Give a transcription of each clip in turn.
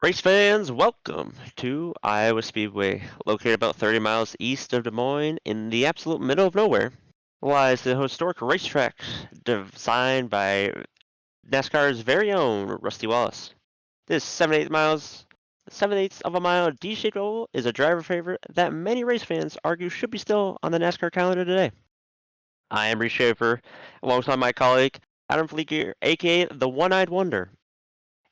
Race fans, welcome to Iowa Speedway. Located about 30 miles east of Des Moines, in the absolute middle of nowhere, lies the historic racetrack designed by NASCAR's very own Rusty Wallace. This 7/8 of a mile D-shaped oval is a driver favorite that many race fans argue should be still on the NASCAR calendar today. I am Reese Schaefer, alongside my colleague Adam Fleeger, aka the One-Eyed Wonder.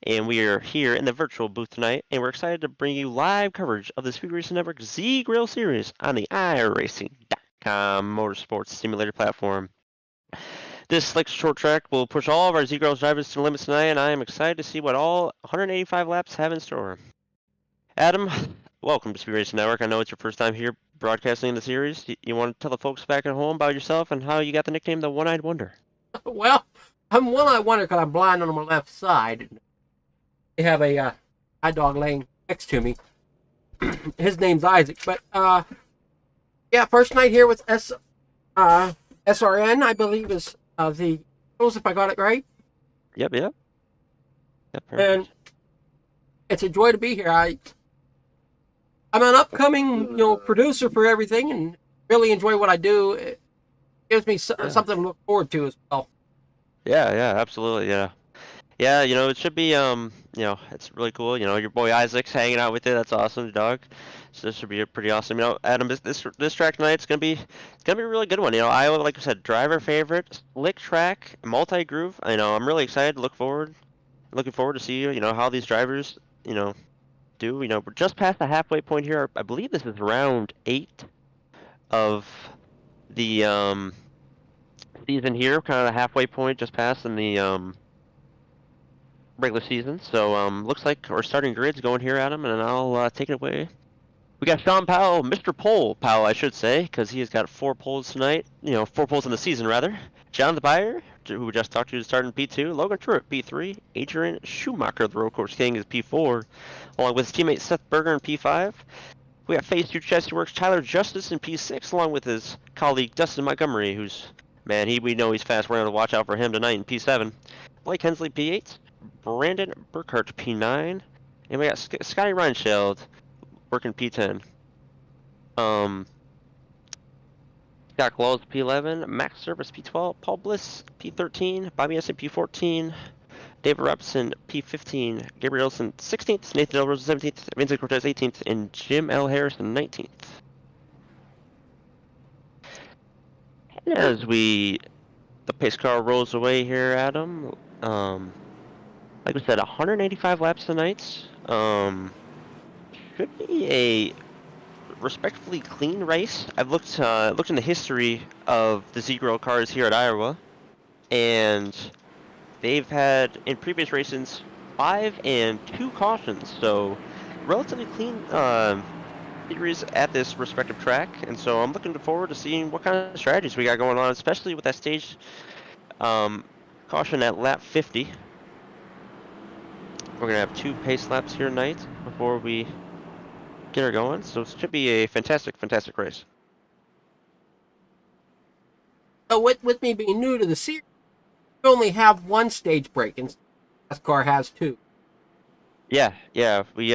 And we are here in the virtual booth tonight, and we're excited to bring you live coverage of the Speed Racing Network Z Grill Series on the iRacing.com motorsports simulator platform. This slick short track will push all of our Z Grills drivers to the limits tonight, and I am excited to see what all 185 laps have in store. Adam, welcome to Speed Racing Network. I know it's your first time here broadcasting the series. You want to tell the folks back at home about yourself and how you got the nickname the One-Eyed Wonder? Well, I'm one-eyed wonder because I'm blind on my left side. I have a guide dog laying next to me. His name's Isaac. But yeah, first night here with SRN, I believe is the rules, if I got it right. Yep. And it's a joy to be here. I'm an upcoming producer for everything, and really enjoy what I do. It gives me something to look forward to as well. Yeah, absolutely, yeah. Yeah, it should be, it's really cool. Your boy Isaac's hanging out with you. That's awesome, dog. So this should be pretty awesome. Adam, this track tonight, it's gonna be a really good one. Iowa, like I said, driver favorite, slick track, multi-groove. I'm really excited. Looking forward to see, how these drivers, do. We're just past the halfway point here. I believe this is round 8 of the season here, kind of the halfway point, just past in the regular season. So looks like our starting grid's going here, Adam, and I'll take it away. We got Sean Powell, Mr. Powell, I should say, because he has got 4 poles tonight. 4 poles in the season, rather. John the Buyer, who we just talked to, starting P2. Logan Truitt, P3. Adrian Schumacher, the Road Course King, is P4, along with his teammate Seth Berger in P5. We got Phase 2 Chassis Works Tyler Justice in P6, along with his colleague Dustin Montgomery, who's, man, we know he's fast. We're going to watch out for him tonight in P7. Blake Hensley, P8. Brandon Burkhart, P9. And we got Scotty Reinschild working P10. Scott Glows, P11. Max Service, P12. Paul Bliss, P13. Bobby Essen, P14. David Robson, P15. Gabriel Olsen, 16th. Nathan Elrose, 17th. Vincent Cortez, 18th. And Jim L. Harrison, 19th. And as the pace car rolls away here, Adam, like we said, 185 laps tonight. Should be a respectfully clean race. I've looked in the history of the Z-Grill cars here at Iowa, and they've had in previous races 5 and 2 cautions, so relatively clean series at this respective track. And so I'm looking forward to seeing what kind of strategies we got going on, especially with that stage caution at lap 50. We're going to have 2 pace laps here tonight before we get her going, so it should be a fantastic race. So with me being new to the series, we only have 1 stage break, and this car has 2. Yeah, we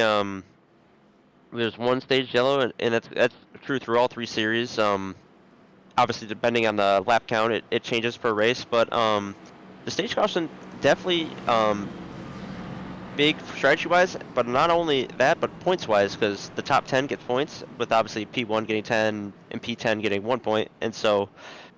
there's 1 stage yellow, and that's true through all 3 series. Obviously depending on the lap count, it changes per race, but the stage caution definitely big strategy-wise, but not only that, but points-wise, because the top 10 gets points, with obviously P1 getting 10 and P10 getting 1 point, and so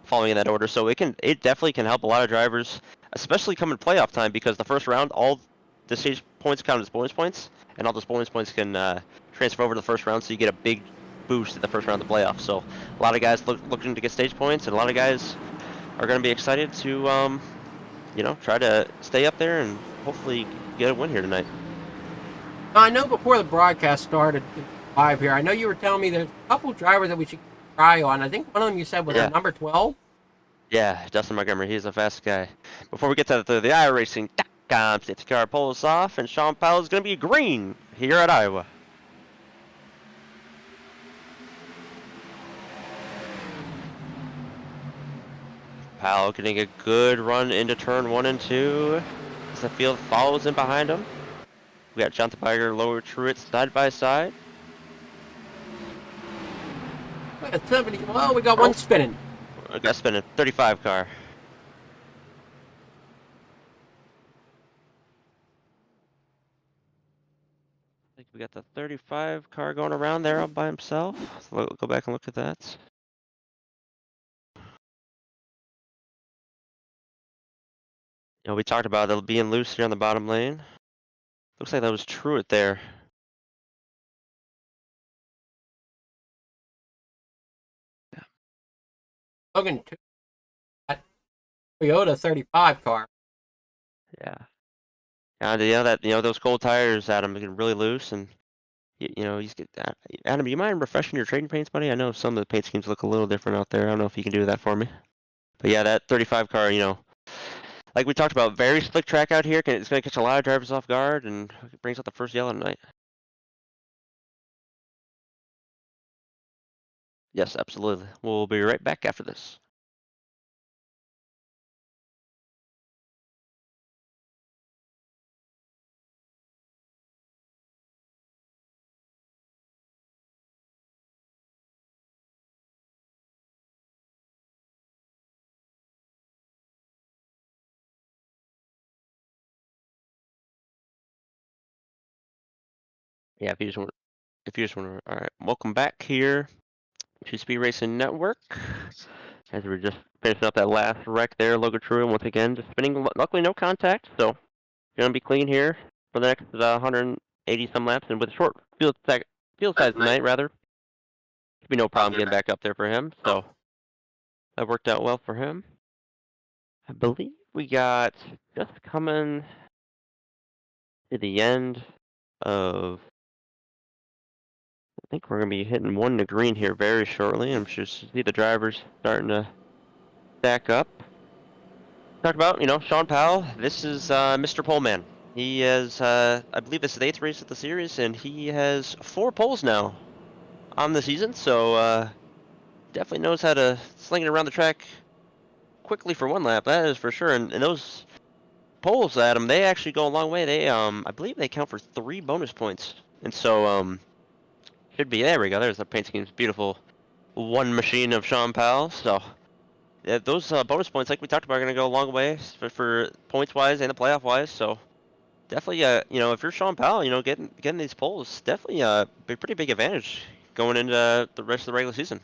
following in that order. So it definitely can help a lot of drivers, especially come in playoff time, because the first round, all the stage points count as bonus points, and all those bonus points can transfer over to the first round, so you get a big boost in the first round of the playoffs. So a lot of guys looking to get stage points, and a lot of guys are going to be excited to try to stay up there and hopefully get a win here tonight. Now, I know before the broadcast started live here, I know you were telling me there's a couple drivers that we should try on. I think one of them you said was number 12. Yeah, Dustin Montgomery. He's a fast guy. Before we get to the iRacing.com safety car pulls off, and Sean Powell is going to be green here at Iowa. Powell getting a good run into turn 1 and 2 as the field follows in behind him. We got Jonathan Biger, Lower Truett side by side. At 70, well, we got one spinning. I got spinning 35 car. I think we got the 35 car going around there all by himself. So we'll go back and look at that. You know, we talked about it being loose here on the bottom lane. Looks like that was Truett there. Logan, that Toyota 35 car. Yeah. And those cold tires, Adam, get really loose, and he's get Adam, you mind refreshing your trading paints, buddy? I know some of the paint schemes look a little different out there. I don't know if you can do that for me. But yeah, that 35 car, like we talked about, very slick track out here. It's going to catch a lot of drivers off guard, and it brings out the first yellow tonight. Yes, absolutely. We'll be right back after this. Yeah, if you just want to, all right, welcome back here to Speed Racing Network. As we're just finishing up that last wreck there, Logan Truett once again just spinning. Luckily, no contact, so gonna be clean here for the next 180 some laps, and with a short field size tonight, rather, should be no problem getting back up there for him. So that worked out well for him. I believe we got just coming to the end of. I think we're going to be hitting 1 to green here very shortly. I'm sure to see the drivers starting to stack up. Talk about, Sean Powell. This is Mr. Poleman. He has, I believe this is the 8th race of the series, and he has 4 poles now on the season. So definitely knows how to sling it around the track quickly for 1 lap. That is for sure. And those poles, Adam, they actually go a long way. They, I believe they count for 3 bonus points. And so, should be, there we go. There's the paint scheme's beautiful 1 machine of Sean Powell. So yeah, those bonus points, like we talked about, are going to go a long way for points wise and the playoff wise. So definitely, if you're Sean Powell, getting these poles, definitely a pretty big advantage going into the rest of the regular season.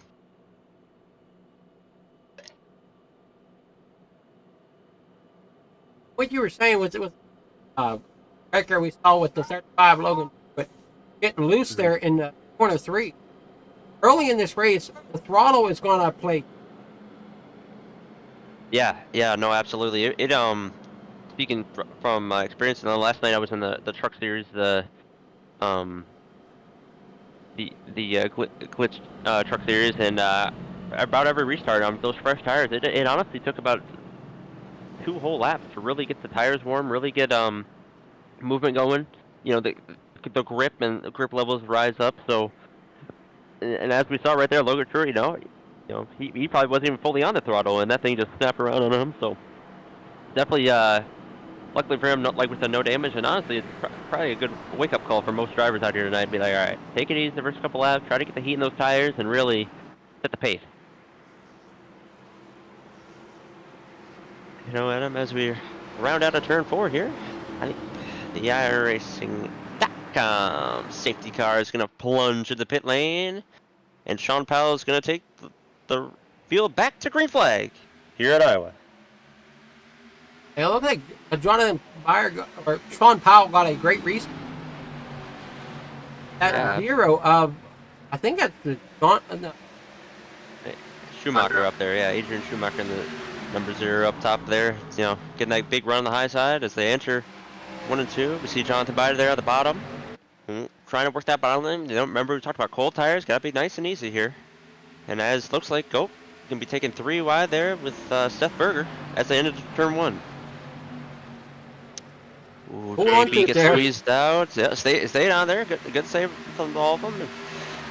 What you were saying was it was record we saw with the 35 Logan, but getting loose there in the corner 3. Early in this race, the throttle is going to play. Yeah, no, absolutely. Speaking from my experience, last night I was in the truck series, the glitch truck series, and about every restart on those fresh tires, it honestly took about 2 whole laps to really get the tires warm, really get movement going. The grip and the grip levels rise up. So, and as we saw right there, Logan Truett, he probably wasn't even fully on the throttle, and that thing just snapped around on him. So definitely, luckily for him, like we said, no damage. And honestly, it's probably a good wake-up call for most drivers out here tonight. Be like, all right, take it easy the first couple laps, try to get the heat in those tires, and really set the pace. Adam, as we round out of turn 4 here, I think the iRacing.com safety car is going to plunge to the pit lane, and Sean Powell is going to take the field back to green flag here at Iowa. It looks like Jonathan Biger or Sean Powell got a great restart. At 0 of, I think that's the Schumacher up there, yeah, Adrian Schumacher in the number 0 up top there. Getting that big run on the high side as they enter 1 and 2. We see Jonathan Bider there at the bottom, trying to work that bottom lane. Remember we talked about cold tires, gotta be nice and easy here. And as looks like, can be taking 3 wide there with Seth Berger as they enter turn 1. Ooh, JB gets squeezed out. Yeah, stay down there. Good save from all of them.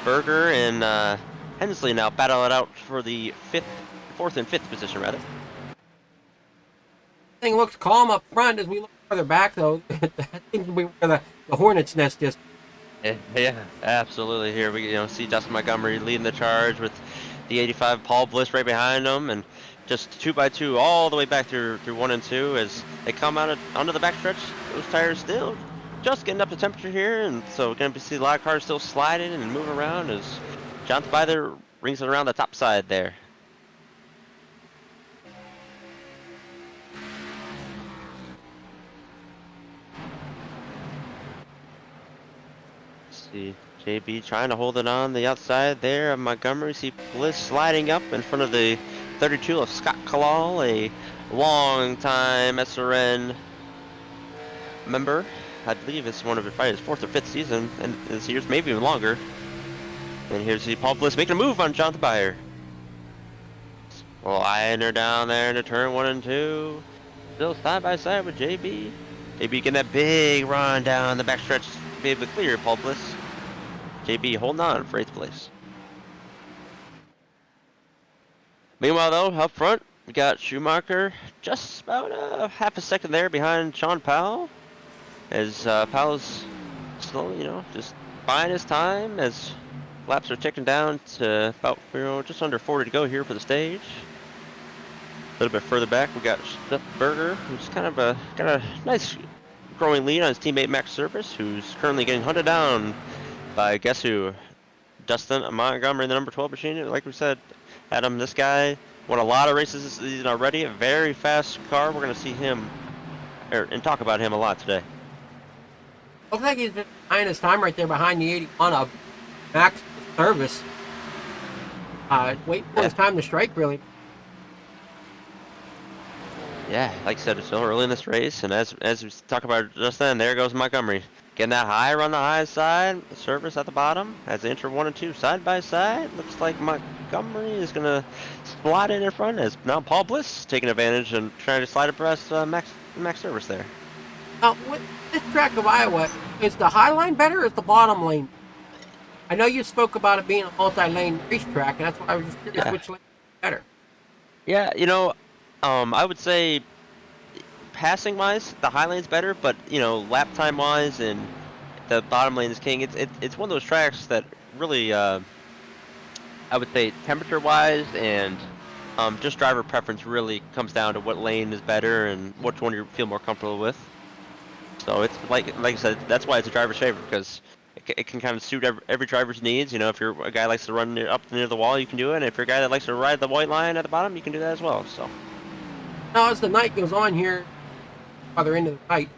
Berger and Hensley now battle it out for the 4th and 5th position, rather. Thing looks calm up front as we look further back, though. That seems to be where the the hornet's nest just. Yeah, absolutely. Here we see Dustin Montgomery leading the charge with the 85 Paul Bliss right behind him, and just 2x2 all the way back through 1 and 2 as they come onto the backstretch. Those tires still just getting up to temperature here, and so we're gonna see a lot of cars still sliding and moving around as Jonathan Byther rings it around the top side there. See JB trying to hold it on the outside there of Montgomery. See Bliss sliding up in front of the 32 of Scott Kalal, a long-time SRN member. I believe it's one of probably his 4th or 5th season, and this year's maybe even longer. And here's the Paul Bliss making a move on Jonathan Byther. Sliding her down there into turn 1 and 2. Still side by side with JB. JB getting that big run down the backstretch to be able to clear Paul Bliss. JB holding on for 8th place. Meanwhile, though, up front, we got Schumacher just about a half a second there behind Sean Powell. As Powell's slowly, just buying his time as laps are ticking down to about, just under 40 to go here for the stage. A little bit further back, we got Seth Berger, who's got a nice growing lead on his teammate Max Service, who's currently getting hunted down by guess who? Dustin Montgomery in the number 12 machine. Like we said, Adam, this guy won a lot of races this season already. A very fast car. We're going to see him and talk about him a lot today. Looks like he's just behind his time right there behind the 81 of Max Service. Waiting for his time to strike, really. Yeah, like I said, it's still early in this race, and as we talk about just then, there goes Montgomery. Getting that higher on the high side, Service at the bottom, as they enter 1 and 2 side by side. Looks like Montgomery is going to slide in front, as now Paul Bliss taking advantage and trying to slide abreast Max Service there. Now, with this track of Iowa, is the high line better or is the bottom lane? I know you spoke about it being a multi-lane racetrack, and that's why I was just curious which lane is better. Yeah, I would say passing-wise, the high lane's better, but lap time-wise and the bottom lane is king. It's one of those tracks that really, I would say, temperature-wise and just driver preference really comes down to what lane is better and which one you feel more comfortable with. So it's like I said, that's why it's a driver's favorite, because it can kind of suit every driver's needs. If you're a guy that likes to run up near the wall, you can do it. And if you're a guy that likes to ride the white line at the bottom, you can do that as well. So now, as the night goes on here, farther into the night,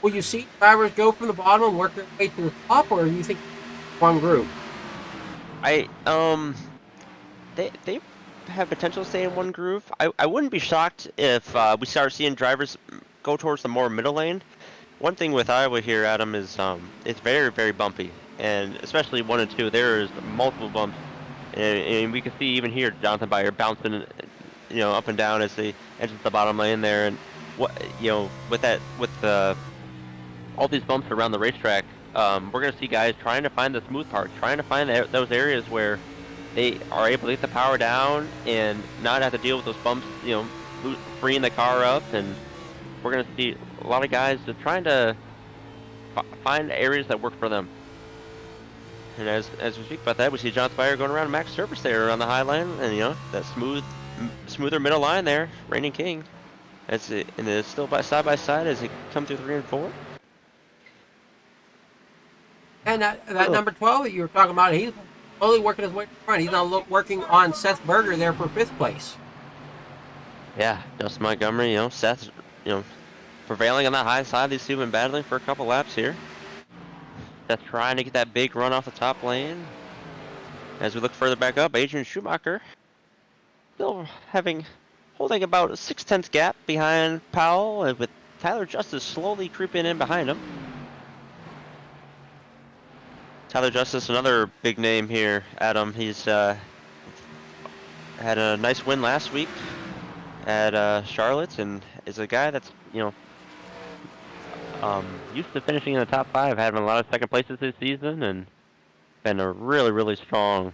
will you see drivers go from the bottom and work their way to the top, or do you think one group? They have potential to stay in one groove. I wouldn't be shocked if we start seeing drivers go towards the more middle lane. One thing with Iowa here, Adam, is it's very, very bumpy, and especially 1 and 2, there's multiple bumps, and we can see even here Jonathan Byther bouncing, up and down as they enter the bottom lane there, and with all these bumps around the racetrack, we're gonna see guys trying to find the smooth part, trying to find those areas where they are able to get the power down and not have to deal with those bumps, freeing the car up, and we're going to see a lot of guys trying to find areas that work for them. And as we speak about that, we see Jonathan Byther going around Max Service there on the high line, and that smoother middle line there, reigning king. And it's still side by side as they come through 3 and 4. And that number 12 that you were talking about, he's only working his way to the front. He's now working on Seth Berger there for 5th place. Yeah, Dustin Montgomery, Seth, prevailing on that high side. These two have been battling for a couple laps here. Seth trying to get that big run off the top lane. As we look further back up, Adrian Schumacher still holding about a 6/10 gap behind Powell, with Tyler Justice slowly creeping in behind him. Tyler Justice, another big name here, Adam. He's had a nice win last week at Charlotte, and is a guy that's used to finishing in the top 5, having a lot of second places this season, and been a really, really strong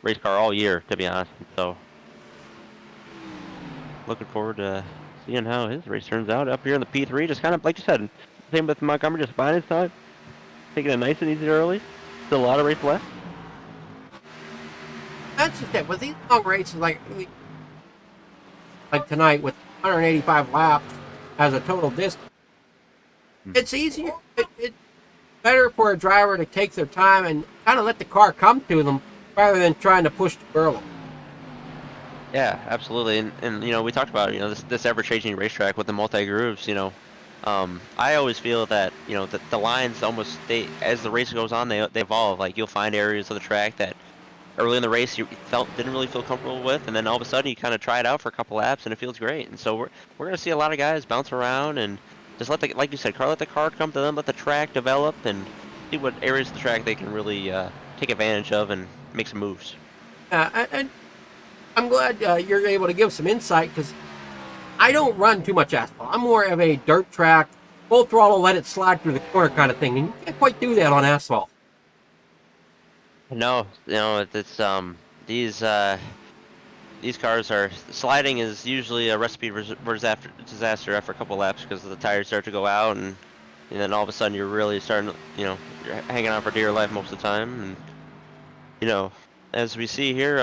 race car all year, to be honest. So looking forward to seeing how his race turns out up here in the P3. Just kind of like you said, Same with Montgomery, just buying his time, taking it nice and easy early. Still a lot of race left. That's just it. With these long races like tonight with 185 laps as a total distance, it's easier. It's better for a driver to take their time and kind of let the car come to them rather than trying to push too early. Yeah, absolutely. And you know, we talked about, you know, this ever-changing racetrack with the multi-grooves, you know. I always feel that, you know, the lines almost, they, as the race goes on, they evolve. Like, you'll find areas of the track that early in the race you didn't really feel comfortable with, and then all of a sudden you kind of try it out for a couple laps and it feels great. And so we're gonna see a lot of guys bounce around and just let the, like you said, let the car come to them, let the track develop, and see what areas of the track they can really take advantage of and make some moves. And I'm glad you're able to give some insight because I don't run too much asphalt. I'm more of a dirt track, full throttle, let it slide through the corner kind of thing, and you can't quite do that on asphalt. No, you know, it's these cars are, sliding is usually a recipe for disaster after a couple laps because the tires start to go out, and then all of a sudden you're really starting to, you know, you're hanging on for dear life most of the time. And you know, as we see here,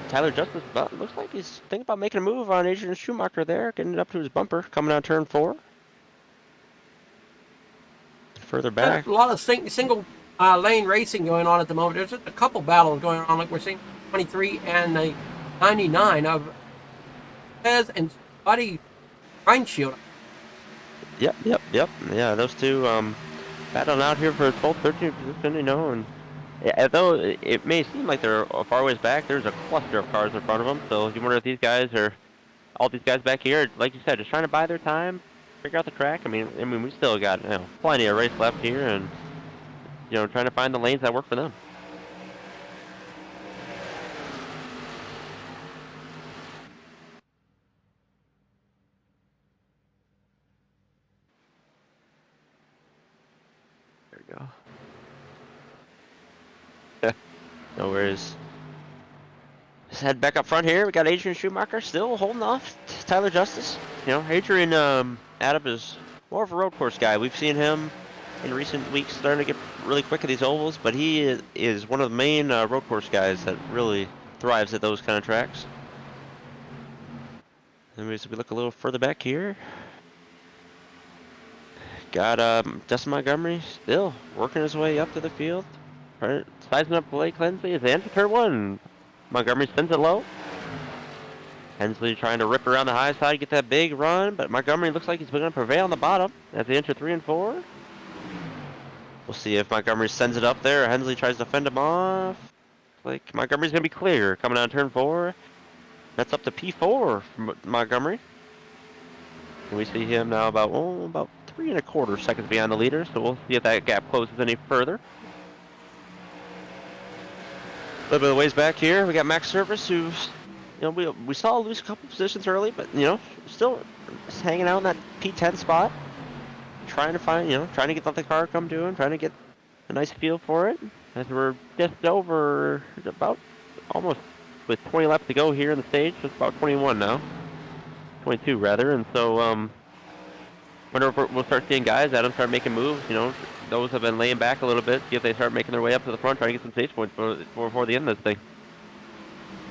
Tyler Justice looks like he's thinking about making a move on Adrian Schumacher there, getting it up to his bumper, coming out turn 4. Further back. A lot of single lane racing going on at the moment. There's just a couple battles going on, like we're seeing 23 and the 99 of Pez and Buddy Reinshield. Yep. Yeah, those two battling out here for 12th, 13th position, you know, and yeah, though it may seem like they're a far ways back, there's a cluster of cars in front of them, so you wonder if these guys are, all these guys back here, like you said, just trying to buy their time, figure out the track. I mean, we still got, you know, plenty of race left here, and you know, trying to find the lanes that work for them. There we go. No worries. Let's head back up front here. We got Adrian Schumacher still holding off Tyler Justice. You know, Adrian Adam is more of a road course guy. We've seen him in recent weeks starting to get really quick at these ovals, but he is one of the main road course guys that really thrives at those kind of tracks. Anyways, we look a little further back here. Got Dustin Montgomery still working his way up to the field. Sizing up Blake Hensley as they enter turn 1. Montgomery sends it low. Hensley trying to rip around the high side, get that big run, but Montgomery looks like he's going to prevail on the bottom as they enter 3 and 4. We'll see if Montgomery sends it up there or Hensley tries to fend him off. Like Montgomery's going to be clear coming out of turn 4. That's up to P4 from Montgomery. And we see him now about 3 1/4 seconds behind the leader, so we'll see if that gap closes any further. A little bit of ways back here, we got Max Service, who's, you know, we saw lose a couple positions early, but you know, still just hanging out in that P10 spot, trying to find, you know, trying to get the car come to him, trying to get a nice feel for it. As we're just over about almost with 20 laps to go here in the stage, it's about 21 now, 22 rather, and so wonder if we'll start seeing guys, Adam, start making moves. You know, those have been laying back a little bit, see if they start making their way up to the front, trying to get some stage points before the end of this thing.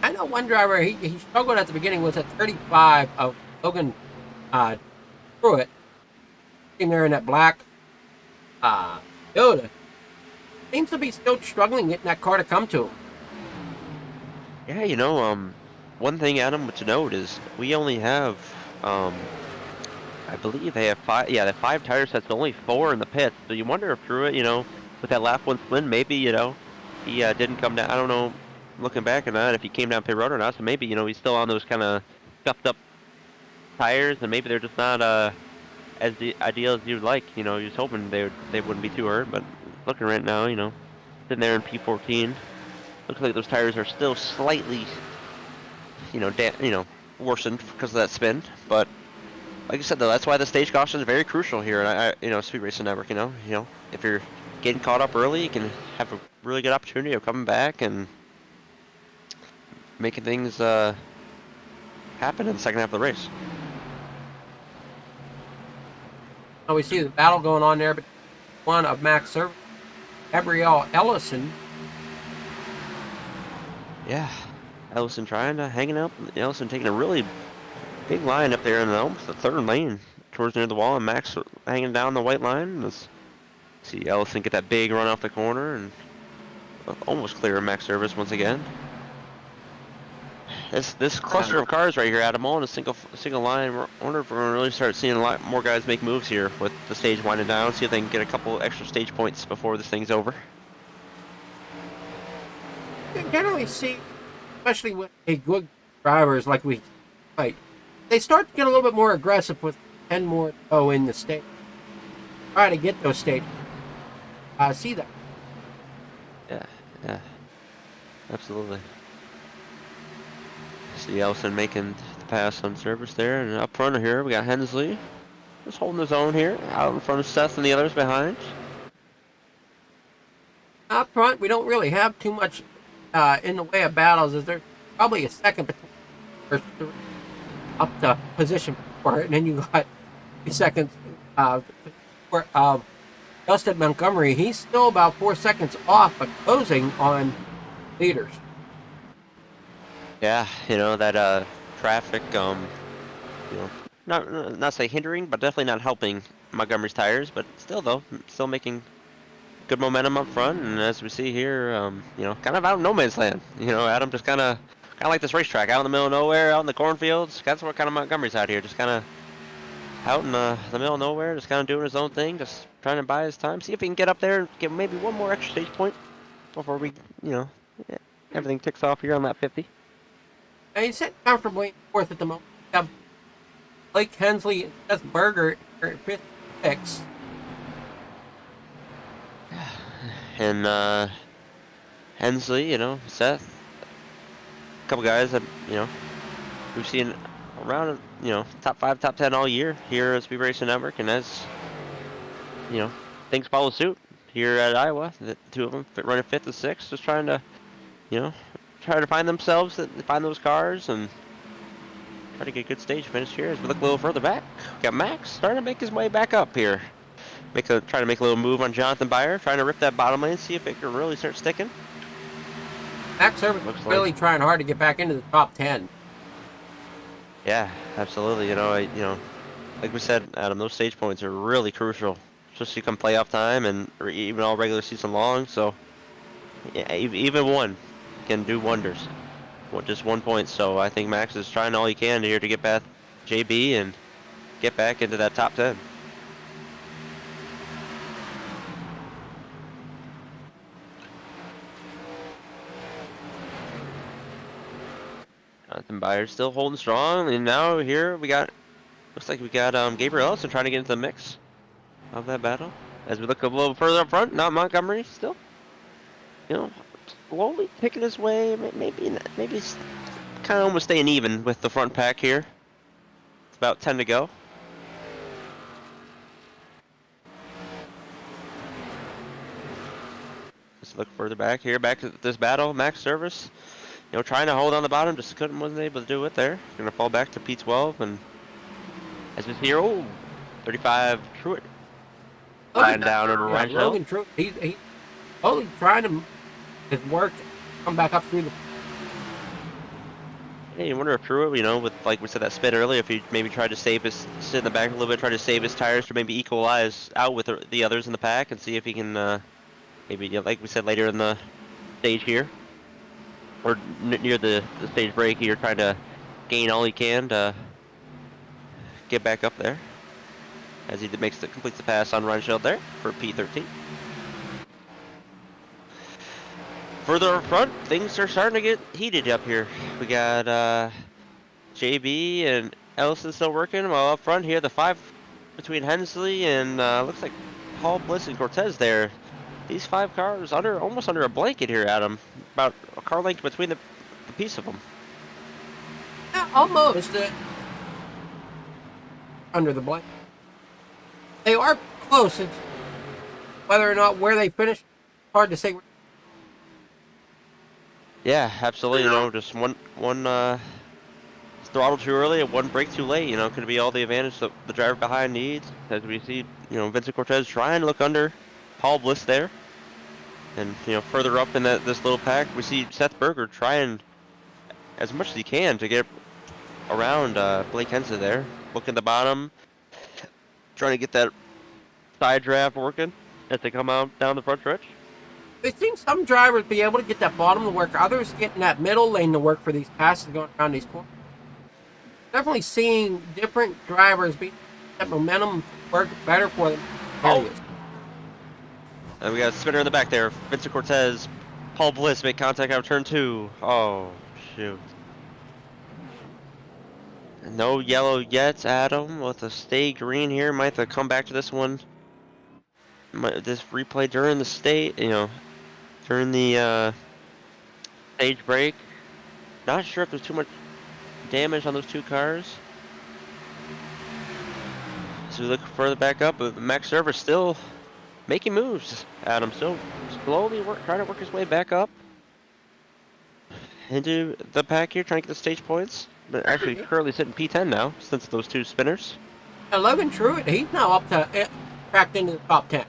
I know one driver, he struggled at the beginning with a 35 of Logan Pruitt. Sitting there in that black Toyota. Seems to be still struggling getting that car to come to him. Yeah, you know, one thing, Adam, to note is we only have, I believe they have 5, yeah, they have 5 tire sets, only 4 in the pits. So you wonder if Pruitt, you know, with that lap 1 spin, maybe, you know, he didn't come down. I don't know, looking back on that, if he came down pit road or not. So maybe, you know, he's still on those kind of scuffed up tires, and maybe they're just not as ideal as you'd like. You know, you're just hoping they wouldn't be too hurt. But looking right now, you know, sitting there in P14, looks like those tires are still slightly, you know, worsened because of that spin. But like I said, though, that's why the stage caution is very crucial here. And you know, Speed Racing Network, you know, if you're getting caught up early, you can have a really good opportunity of coming back and making things happen in the second half of the race. Now we see the battle going on there between one of Max Service, Gabrielle Ellison. Yeah, Ellison trying to hanging up. Ellison taking a really big line up there in almost the third lane towards near the wall, and Max hanging down the white line. Let's see Ellison get that big run off the corner and almost clear Max Service once again. This cluster of cars right here, Adam, all in a single line. I wonder if we're gonna really start seeing a lot more guys make moves here with the stage winding down. See if they can get a couple extra stage points before this thing's over. You generally see, especially with a good drivers like we fight, they start to get a little bit more aggressive with 10 more to go in the stage. Try to get those stages. See that? Yeah, absolutely. See Ellison making the pass on Service there, and up front here we got Hensley just holding his own here, out in front of Seth and the others behind. Up front, we don't really have too much in the way of battles. Is there probably a second between the first three up to position for it, and then you got 3 seconds for Justin Montgomery. He's still about 4 seconds off, but closing on leaders. Yeah, you know that traffic, you know, not say hindering, but definitely not helping Montgomery's tires. But still, though, still making good momentum up front. And as we see here, you know, kind of out in no man's land. You know, Adam just kind of like this racetrack, out in the middle of nowhere, out in the cornfields. That's where kind of Montgomery's out here, just kind of out in the middle of nowhere, just kind of doing his own thing, just trying to buy his time, see if he can get up there and get maybe one more extra stage point before we, you know, everything ticks off here on that 50. And he's sitting comfortably fourth at the moment. We have Blake Hensley and Seth Berger at fifth, sixth. And Hensley, you know, Seth, a couple guys that, you know, we've seen around, you know, top 5, top 10 all year here at Speed Racing Network, and as, you know, things follow suit here at Iowa, the two of them running 5th and 6th, just trying to, you know, try to find themselves, find those cars, and try to get a good stage finish here. As we look a little further back, we got Max starting to make his way back up here. Trying to make a little move on Jonathan Byer, trying to rip that bottom lane, see if it can really start sticking. Max Service really trying hard to get back into the top 10. Yeah, absolutely. You know, like we said, Adam, those stage points are really crucial, especially come playoff time and or even all regular season long. So, yeah, even one can do wonders. Just 1 point. So I think Max is trying all he can here to get past JB and get back into that top 10. Jonathan Byer still holding strong, and now here looks like we got Gabriel Ellison trying to get into the mix of that battle. As we look a little further up front, not Montgomery still, you know, slowly picking his way, maybe kind of almost staying even with the front pack here. It's about 10 to go. Let's look further back here, back to this battle. Max Service, you know, trying to hold on the bottom, just wasn't able to do it there. Gonna fall back to P12, and as we see here, 35 Truett lying down over right now. Logan Truett, he's totally trying to his work come back up through the. Yeah, you wonder if Truett, you know, with like we said that spin earlier, if he maybe tried to sit in the back a little bit, try to save his tires to maybe equalize out with the others in the pack and see if he can maybe, you know, like we said later in the stage here, or near the stage break here, trying to gain all he can to get back up there as he completes the pass on Reinscheld there for P13. Further up front, things are starting to get heated up here. We got JB and Ellison still working, while up front here, the 5 between Hensley and looks like Paul, Bliss, and Cortez there. These 5 cars almost under a blanket here, Adam. About a car length between the piece of them. Yeah, almost under the blanket. They are close. It's whether or not where they finish, hard to say. Yeah, absolutely. You know, just one throttle too early and one brake too late. You know, could be all the advantage that the driver behind needs. As we see, you know, Vincent Cortez trying to look under Paul Bliss there. And, you know, further up in this little pack, we see Seth Berger trying as much as he can to get around Blake Hensley there. Look at the bottom, trying to get that side draft working as they come out down the front stretch. We've seen some drivers be able to get that bottom to work, others getting that middle lane to work for these passes going around these corners. Definitely seeing different drivers be that momentum work better for them. Areas. And we got a spinner in the back there. Vincent Cortez, Paul Bliss make contact out of turn 2. Oh, shoot. No yellow yet, Adam, with a stay green here. Might have to come back to this one. This replay during the state, you know, during the stage break. Not sure if there's too much damage on those two cars. So we look further back up, but Max Server still making moves. Adam still slowly trying to work his way back up into the pack here, trying to get the stage points. But actually currently sitting P10 now, since those two spinners. 11 Truitt, he's now up to cracked into the top 10.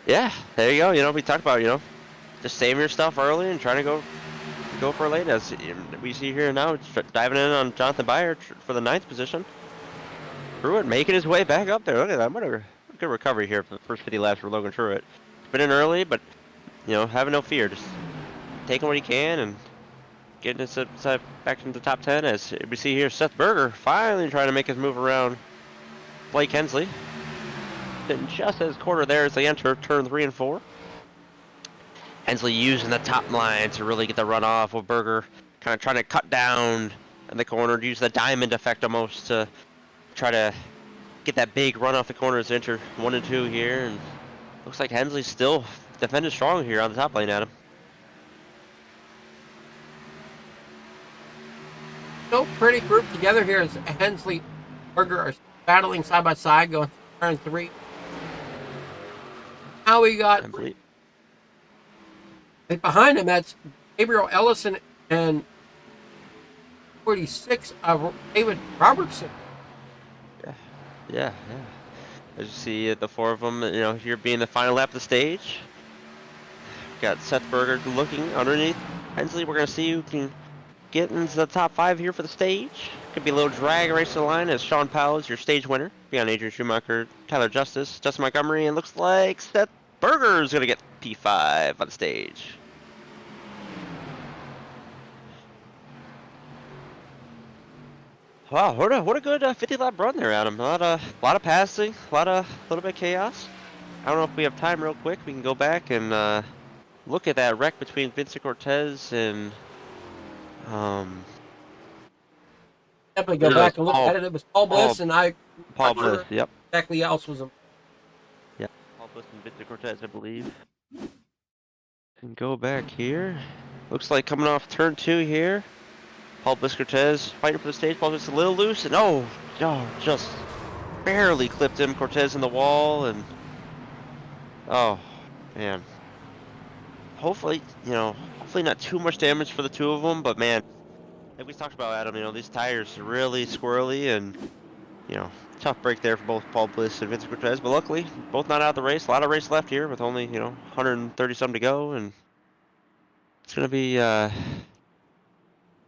Yeah, there you go. You know, we talked about, you know, just saving your stuff early and trying to go for late. As we see here now, diving in on Jonathan Byer for the 9th position. Truitt making his way back up there. Look at that. What a good recovery here for the first 50 laps for Logan Truitt. Spinning early, but, you know, having no fear. Just taking what he can and getting his side back into the top 10. As we see here, Seth Berger finally trying to make his move around Blake Hensley. Sitting just as quarter there as they enter turn 3 and 4. Hensley using the top line to really get the run off, with Berger kind of trying to cut down in the corner, use the diamond effect almost to try to get that big run off the corner as they enter 1 and 2 here. And looks like Hensley's still defending strong here on the top lane, Adam. So pretty grouped together here as Hensley and Berger are battling side by side going turn 3. Now we got behind him, that's Gabriel Ellison and 46 David Robertson. Yeah. As you see the 4 of them, you know, here being the final lap of the stage. Got Seth Berger looking underneath Hensley. We're going to see who can get into the top 5 here for the stage. Could be a little drag race to the line as Sean Powell is your stage winner. Beyond Adrian Schumacher, Tyler Justice, Justin Montgomery, and looks like Seth Berger is going to get P5 on the stage. Wow, what a good 50-lap run there, Adam. A lot of passing, a little bit of chaos. I don't know if we have time real quick. We can go back and look at that wreck between Vincent Cortez and Definitely go back and look at it. It was Paul Bliss and Paul Bliss, yep. Exactly else was him. Yeah, Paul Bliss and Vincent Cortez, I believe. And go back here. Looks like coming off turn 2 here. Paul Bliss Cortez fighting for the stage. Paul Bliss a little loose, and just barely clipped him. Cortez in the wall, and oh man. Hopefully, you know, not too much damage for the 2 of them, but man, like we talked about, Adam, you know, these tires are really squirrely, and you know, tough break there for both Paul Bliss and Vincent Cortez, but luckily both not out of the race. A lot of race left here with only, you know, 130 some to go, and it's gonna be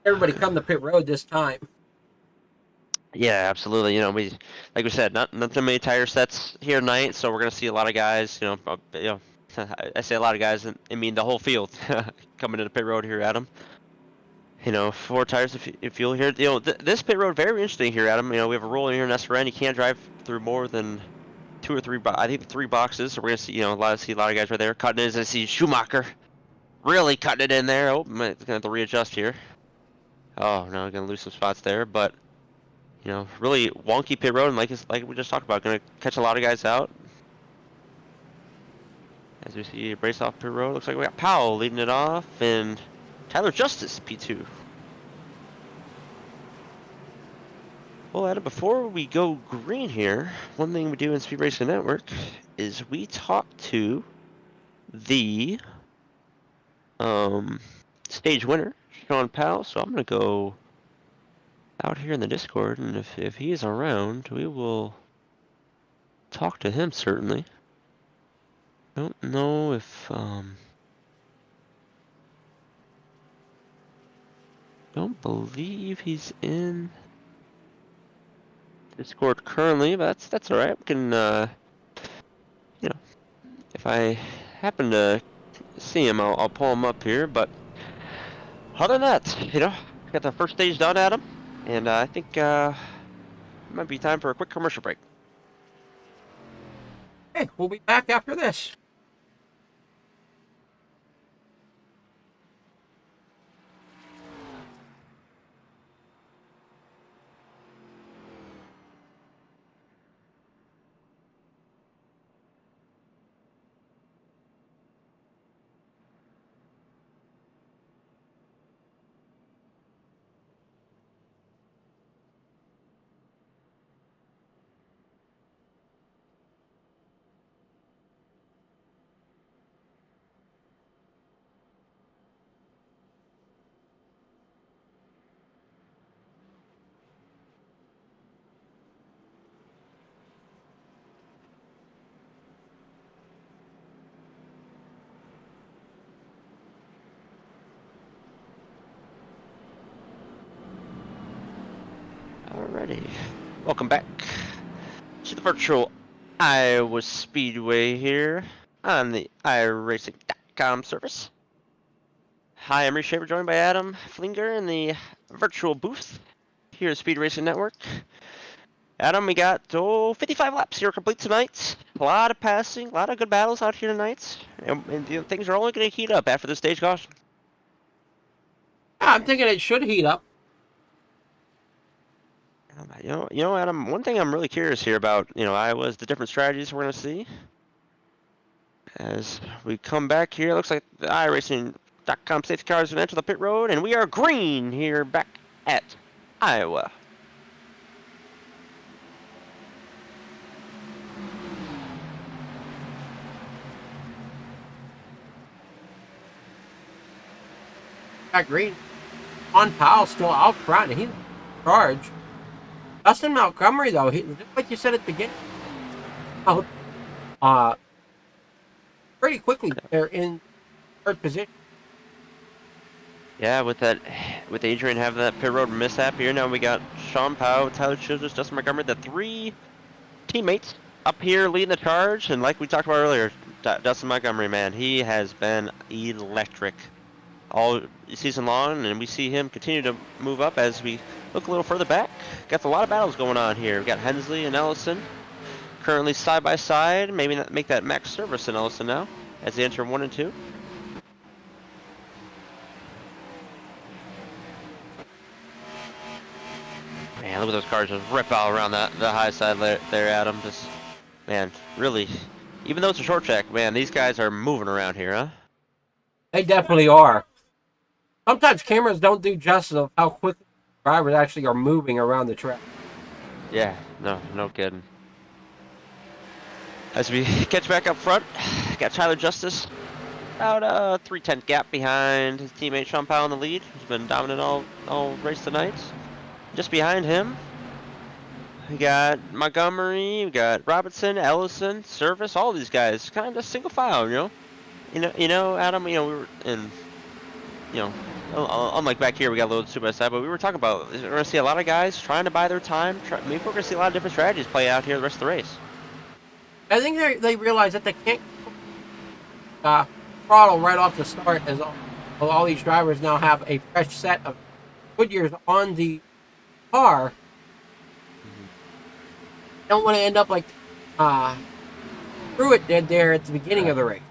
everybody come to pit road this time. Yeah, absolutely. You know, like we said, not too many tire sets here tonight, so we're gonna see a lot of guys. You know, I say a lot of guys, and I mean the whole field coming into pit road here, Adam. You know, 4 tires of fuel here. You know, this pit road very interesting here, Adam. You know, we have a rule in here in SRN. You can't drive through more than 2 or 3. I think 3 boxes. So we're gonna see, you know, a lot of guys right there cutting it. As I see Schumacher really cutting it in there. Oh, gonna have to readjust here. Oh no, gonna lose some spots there, but you know, really wonky pit road, and like we just talked about, gonna catch a lot of guys out. As we see brace off pit road, looks like we got Powell leading it off, and Tyler Justice P2. Well, Adam, before we go green here, one thing we do in Speed Racing Network is we talk to the stage winner, Sean Powell. So I'm gonna go out here in the Discord, and if he's around, we will talk to him certainly. Don't know if don't believe he's in Discord currently, but that's all right. We can you know, if I happen to see him, I'll pull him up here. But other than that, got the first stage done, Adam, and I think it might be time for a quick commercial break. Hey, we'll be back after this. Alrighty, welcome back to the virtual Iowa Speedway here on the iRacing.com service. Hi, I'm Reece Shaver, joined by Adam Flinger in the virtual booth here at Speed Racing Network. Adam, we got 55 laps here complete tonight. A lot of passing, a lot of good battles out here tonight, and things are only going to heat up after the stage caution. Yeah, I'm thinking it should heat up. Adam, one thing I'm really curious here about, Iowa is the different strategies we're going to see. As we come back here, it looks like the iRacing.com safety car is going to enter the pit road, and we are green here back at Iowa. Got green. On Powell still out front, and he's in charge. Dustin Montgomery, though, just like you said at the beginning, pretty quickly they're in third position. Yeah, with Adrian having that pit road mishap here, now we got Sean Powell, Tyler Childress, Dustin Montgomery, the three teammates up here leading the charge, and like we talked about earlier, Dustin Montgomery, man, he has been electric all season long, and we see him continue to move up as we look a little further back. Got a lot of battles going on here. We got Hensley and Ellison currently side by side. Maybe not make that Max Service and Ellison now as they enter 1 and 2. Man, look at those cars just rip out around the high side there, Adam. Just, man, really, even though it's a short track, man, these guys are moving around here, huh? They definitely are. Sometimes cameras don't do justice of how quickly drivers actually are moving around the track. Yeah, no kidding. As we catch back up front, got Tyler Justice about a 3/10 gap behind his teammate Sean Powell in the lead, who's been dominant all race tonight. Just behind him, we got Montgomery, we got Robinson, Ellison, Service, all these guys, kind of single file, Adam, we were in, unlike back here, we got a little side by side, but we were talking about, we're going to see a lot of guys trying to buy their time. Maybe we're going to see a lot of different strategies play out here the rest of the race. I think they realize that they can't throttle right off the start, as all these drivers now have a fresh set of Goodyears on the car. Don't want to end up like Pruitt did there at the beginning of the race.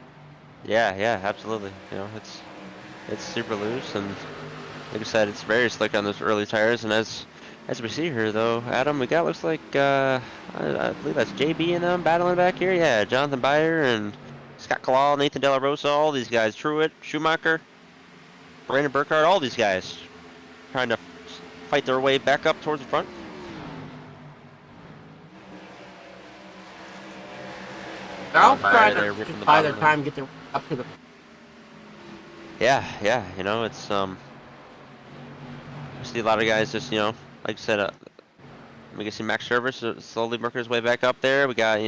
Yeah, absolutely. It's super loose, and like I said, it's very slick on those early tires. And as we see here, though, Adam, we got looks like I believe that's JB and them battling back here. Yeah, Jonathan Byer and Scott Kalal, Nathan De La Rosa, all these guys, Truitt, Schumacher, Brandon Burkhardt, all these guys trying to fight their way back up towards the front. They're all trying to buy their time, get their up to the. Yeah, it's we see a lot of guys just like I said, we can see Max Service slowly working his way back up there. We got,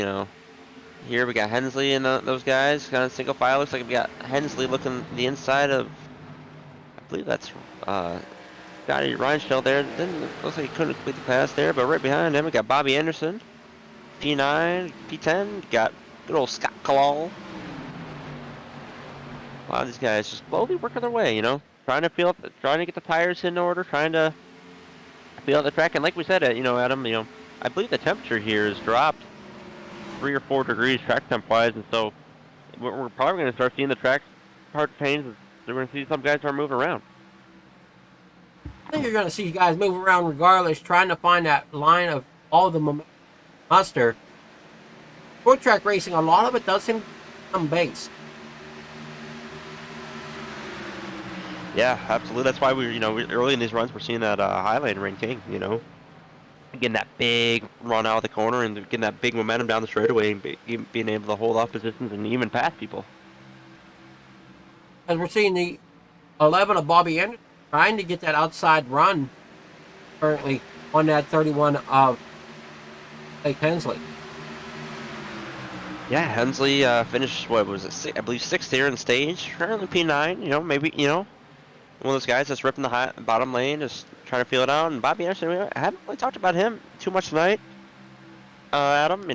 here we got Hensley and those guys, kind of single file. Looks like we got Hensley looking the inside of, I believe that's Scotty Reinschel there. Didn't looks like he couldn't complete the pass there, but right behind him we got Bobby Anderson, P9, P10. Got good old Scott Kalal. A lot of these guys just slowly working their way, trying to get the tires in order, trying to feel out the track. And like we said, Adam, I believe the temperature here has dropped 3 or 4 degrees track temp wise, and so we're probably going to start seeing the track hard to change. We're going to see some guys start moving around. I think you're going to see guys move around regardless, trying to find that line of all the muster. Short track racing, a lot of it does seem to come based. Yeah, absolutely. That's why early in these runs we're seeing that Highline Ring King, getting that big run out of the corner and getting that big momentum down the straightaway and being able to hold off positions and even pass people. As we're seeing the 11 of Bobby Anderson trying to get that outside run currently on that 31 of Blake Hensley. Yeah, Hensley finished, what was it, I believe 6th here in stage, currently P9, maybe, one of those guys that's ripping the bottom lane, just trying to feel it out. And Bobby Anderson, I haven't really talked about him too much tonight. Adam,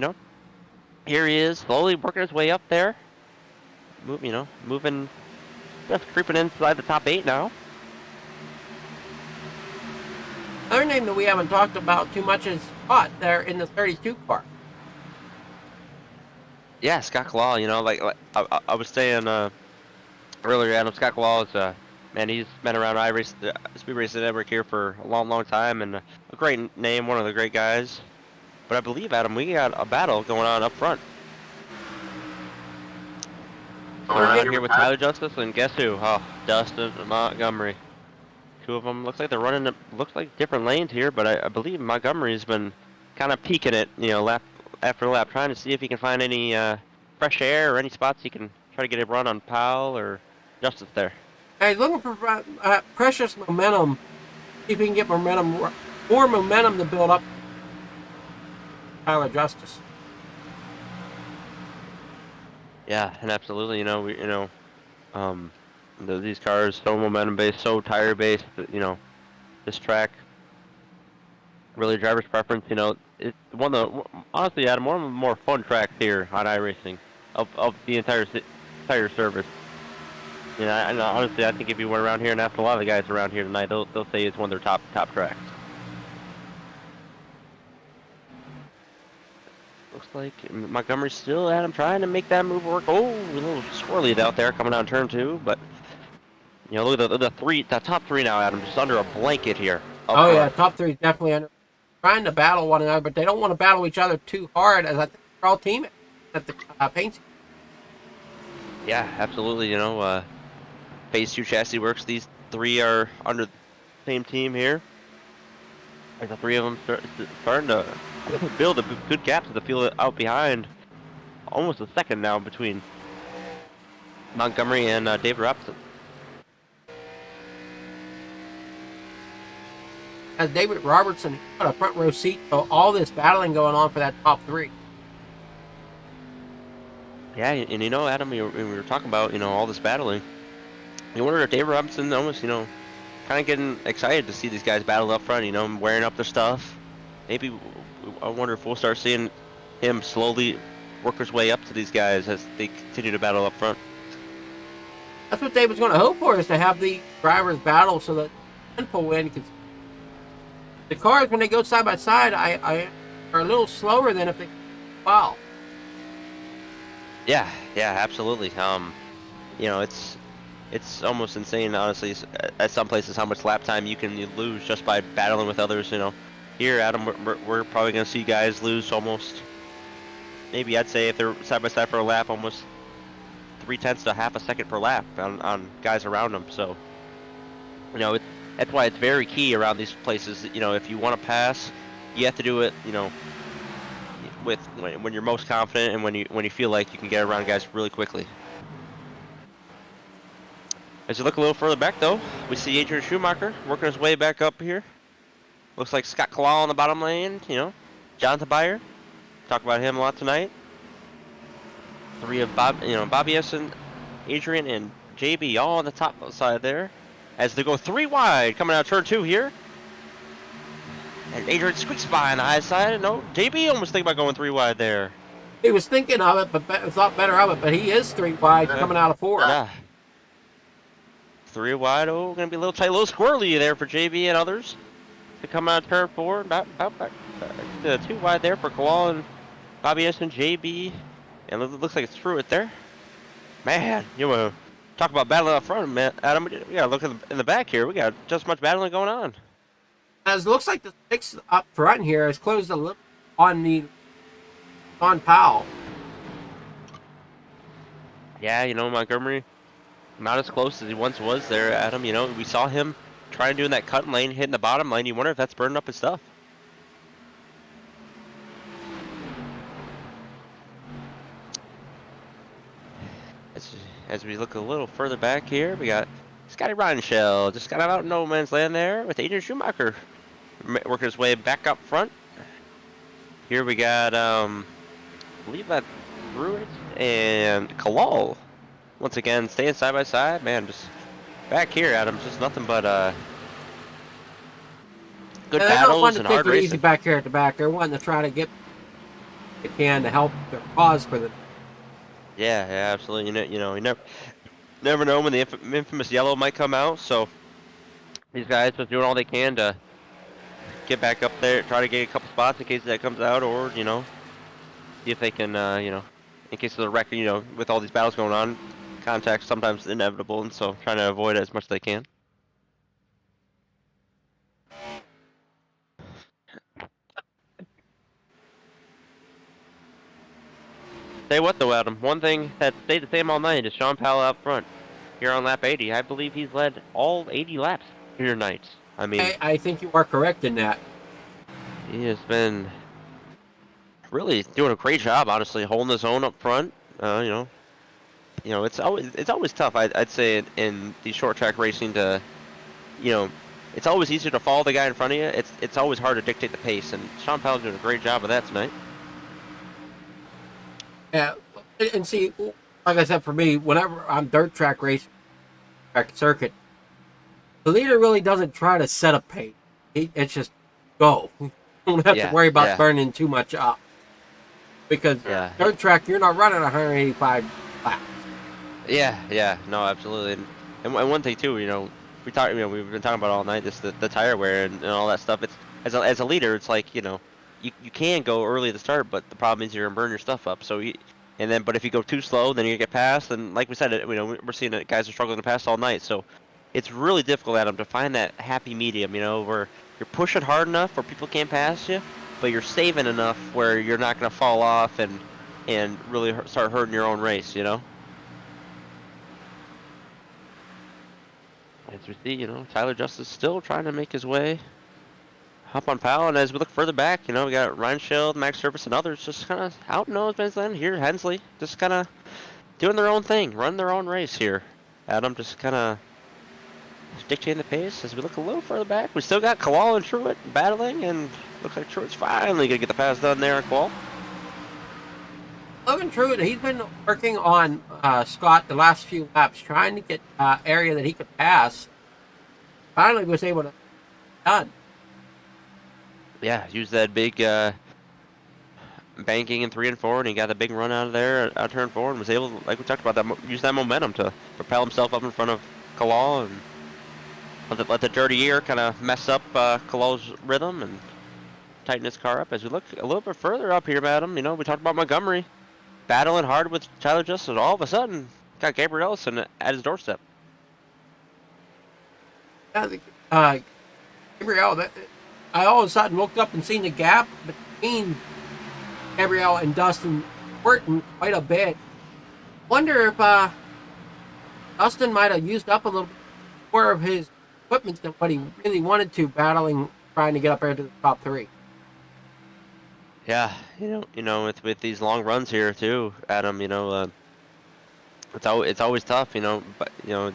here he is, slowly working his way up there. Moving, just creeping inside the top 8 now. Another name that we haven't talked about too much is Scott there in the 32 car. Yeah, Scott Kalal, like I was saying earlier, Adam, Scott Kalal is, man, he's been around Speed Racing Network here for a long, long time, and a great name, one of the great guys. But I believe, Adam, we got a battle going on up front. Going on here with Tyler Justice, and guess who? Oh, Dustin Montgomery. 2 of them. Looks like they're running, looks like different lanes here, but I believe Montgomery's been kind of peeking it, lap after lap, trying to see if he can find any fresh air or any spots he can try to get a run on Powell or Justice there. He's looking for precious momentum. See if he can get more momentum to build up Tyler Justice. Yeah, and absolutely, these cars so momentum based, so tire based. This track really driver's preference. It's honestly, Adam, one of the more fun tracks here on iRacing of the entire service. And honestly, I think if you went around here and asked a lot of the guys around here tonight, they'll say it's one of their top tracks. Looks like Montgomery's still, Adam, trying to make that move work. Oh, a little swirly out there coming down turn 2, but look at the top 3 now, Adam, just under a blanket here. Oh yeah, top 3 definitely under, trying to battle one another, but they don't want to battle each other too hard, as I think they're all teammates at the paint. Yeah, absolutely. Phase 2 chassis works. These 3 are under the same team here. And the 3 of them starting to build a good gap to the field out behind. Almost a second now between Montgomery and David Robinson. As David Robertson got a front row seat to all this battling going on for that top 3. Yeah, and Adam, we were talking about, all this battling. You wonder if David Robinson almost, kind of getting excited to see these guys battle up front, wearing up their stuff. Maybe, I wonder if we'll start seeing him slowly work his way up to these guys as they continue to battle up front. That's what David's going to hope for, is to have the drivers battle so that they can pull in. Because the cars, when they go side by side, I are a little slower than if they foul. Yeah, absolutely. It's almost insane, honestly, at some places how much lap time you can lose just by battling with others. Here, Adam, we're probably going to see guys lose almost, maybe I'd say if they're side by side for a lap, almost 0.3 to half a second per lap on guys around them. So, that's why it's very key around these places. If you want to pass, you have to do it, when you're most confident and when you feel like you can get around guys really quickly. As you look a little further back, though, we see Adrian Schumacher working his way back up here. Looks like Scott Kalal in the bottom lane. You know, Jonathan Byer. Talk about him a lot tonight. Three of Bobby Essen, Adrian, and JB all on the top side there. As they go 3 wide, coming out turn 2 here. And Adrian squeaks by on the high side. No, JB almost thinking about going 3 wide there. He was thinking of it, but thought better of it. But he is 3 wide coming out of 4. Yeah. 3 wide. Oh, gonna be a little tight, a little squirrely there for JB and others to come out of turn 4. Back to 2 wide there for Kalal and Bobby S and JB. And it looks like it's through it there. Man, you want to talk about battling up front, man. Adam, we gotta look in the back here. We got just as much battling going on. As it looks like the 6 up front here is closed a little on Powell. Yeah, you know, Montgomery, not as close as he once was there, Adam. You know, we saw him trying doing that cut lane, hitting the bottom lane. You wonder if that's burning up his stuff. As we look a little further back here, we got Scotty Reinshell just kind of out in no man's land there with Adrian Schumacher working his way back up front. Here we got, I believe that Druid and Kalal once again staying side by side. Man, just back here, Adam, just nothing but good battles and hard racing. Easy back here at the back. They're wanting to try to get what they can to help their cause for the. Yeah, absolutely. You know, you never know when the infamous yellow might come out. So these guys are doing all they can to get back up there, try to get a couple spots in case that comes out, or you know, see if they can, you know, in case of the wreck. You know, with all these battles going on, contact sometimes inevitable, and so trying to avoid it as much as they can. Say what though, Adam? One thing that stayed the same all night is Sean Powell out front here on lap 80. I believe he's led all 80 laps here tonight. I mean, I think you are correct in that. He has been really doing a great job, honestly, holding his own up front. You know, it's always tough. I'd say in these short track racing to, you know, it's always easier to follow the guy in front of you. It's always hard to dictate the pace, and Sean Powell's doing a great job of that tonight. Yeah, and see, like I said, for me, whenever I'm dirt track racing, track circuit, the leader really doesn't try to set a pace. It's just go. You don't have to worry about burning too much up. Because dirt track, you're not running 185 laps. Yeah, no, absolutely. And one thing too, you know, we've been talking about all night, just the tire wear and all that stuff. It's as a leader, it's like, you know, you can go early at the start, but the problem is you're gonna burn your stuff up. So but if you go too slow, then you get past. And like we said, you know, we're seeing that guys are struggling to pass all night. So it's really difficult, Adam, to find that happy medium. You know, where you're pushing hard enough where people can't pass you, but you're saving enough where you're not gonna fall off and really start hurting your own race. You know. As we see, you know, Tyler Justice still trying to make his way up on Powell, and as we look further back, you know, we got Ryan Schild, Max Service, and others just kind of out in no man's land here. Hensley just kind of doing their own thing, running their own race here. Adam just kind of dictating the pace. As we look a little further back, we still got Kalal and Truitt battling, and looks like Truitt's finally going to get the pass done there on Kalal. Logan Truitt, he's been working on Scott the last few laps, trying to get area that he could pass. Finally was able to done. Yeah, use that big banking in 3 and 4, and he got a big run out of there out turn 4, and was able, like we talked about, use that momentum to propel himself up in front of Kalal and let the dirty air kind of mess up Kalal's rhythm and tighten his car up. As we look a little bit further up here, Adam, you know, we talked about Montgomery battling hard with Tyler Justice, and all of a sudden got Gabriel Ellison at his doorstep. Yeah, Gabriel. I all of a sudden looked up and seen the gap between Gabriel and Dustin Horton quite a bit. Wonder if Dustin might have used up a little more of his equipment than what he really wanted to, trying to get up there to the top 3. Yeah, you know, with these long runs here too, Adam. You know, it's always tough. You know, but you know,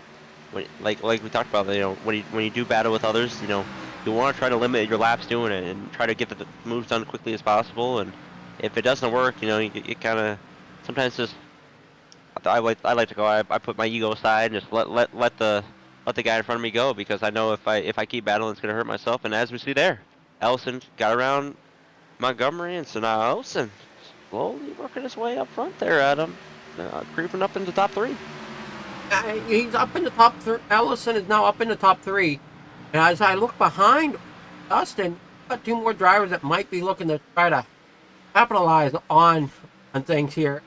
like we talked about, you know, when you do battle with others, you know, you want to try to limit your laps doing it and try to get the moves done quickly as possible. And if it doesn't work, you know, you kind of sometimes just I like to go. I put my ego aside and just let the guy in front of me go because I know if I keep battling, it's gonna hurt myself. And as we see there, Ellison got around Montgomery, and so now Ellison slowly working his way up front there, Adam, creeping up into top three. He's up in the top three. Ellison is now up in the top three. And as I look behind Dustin, got two more drivers that might be looking to try to capitalize on things here.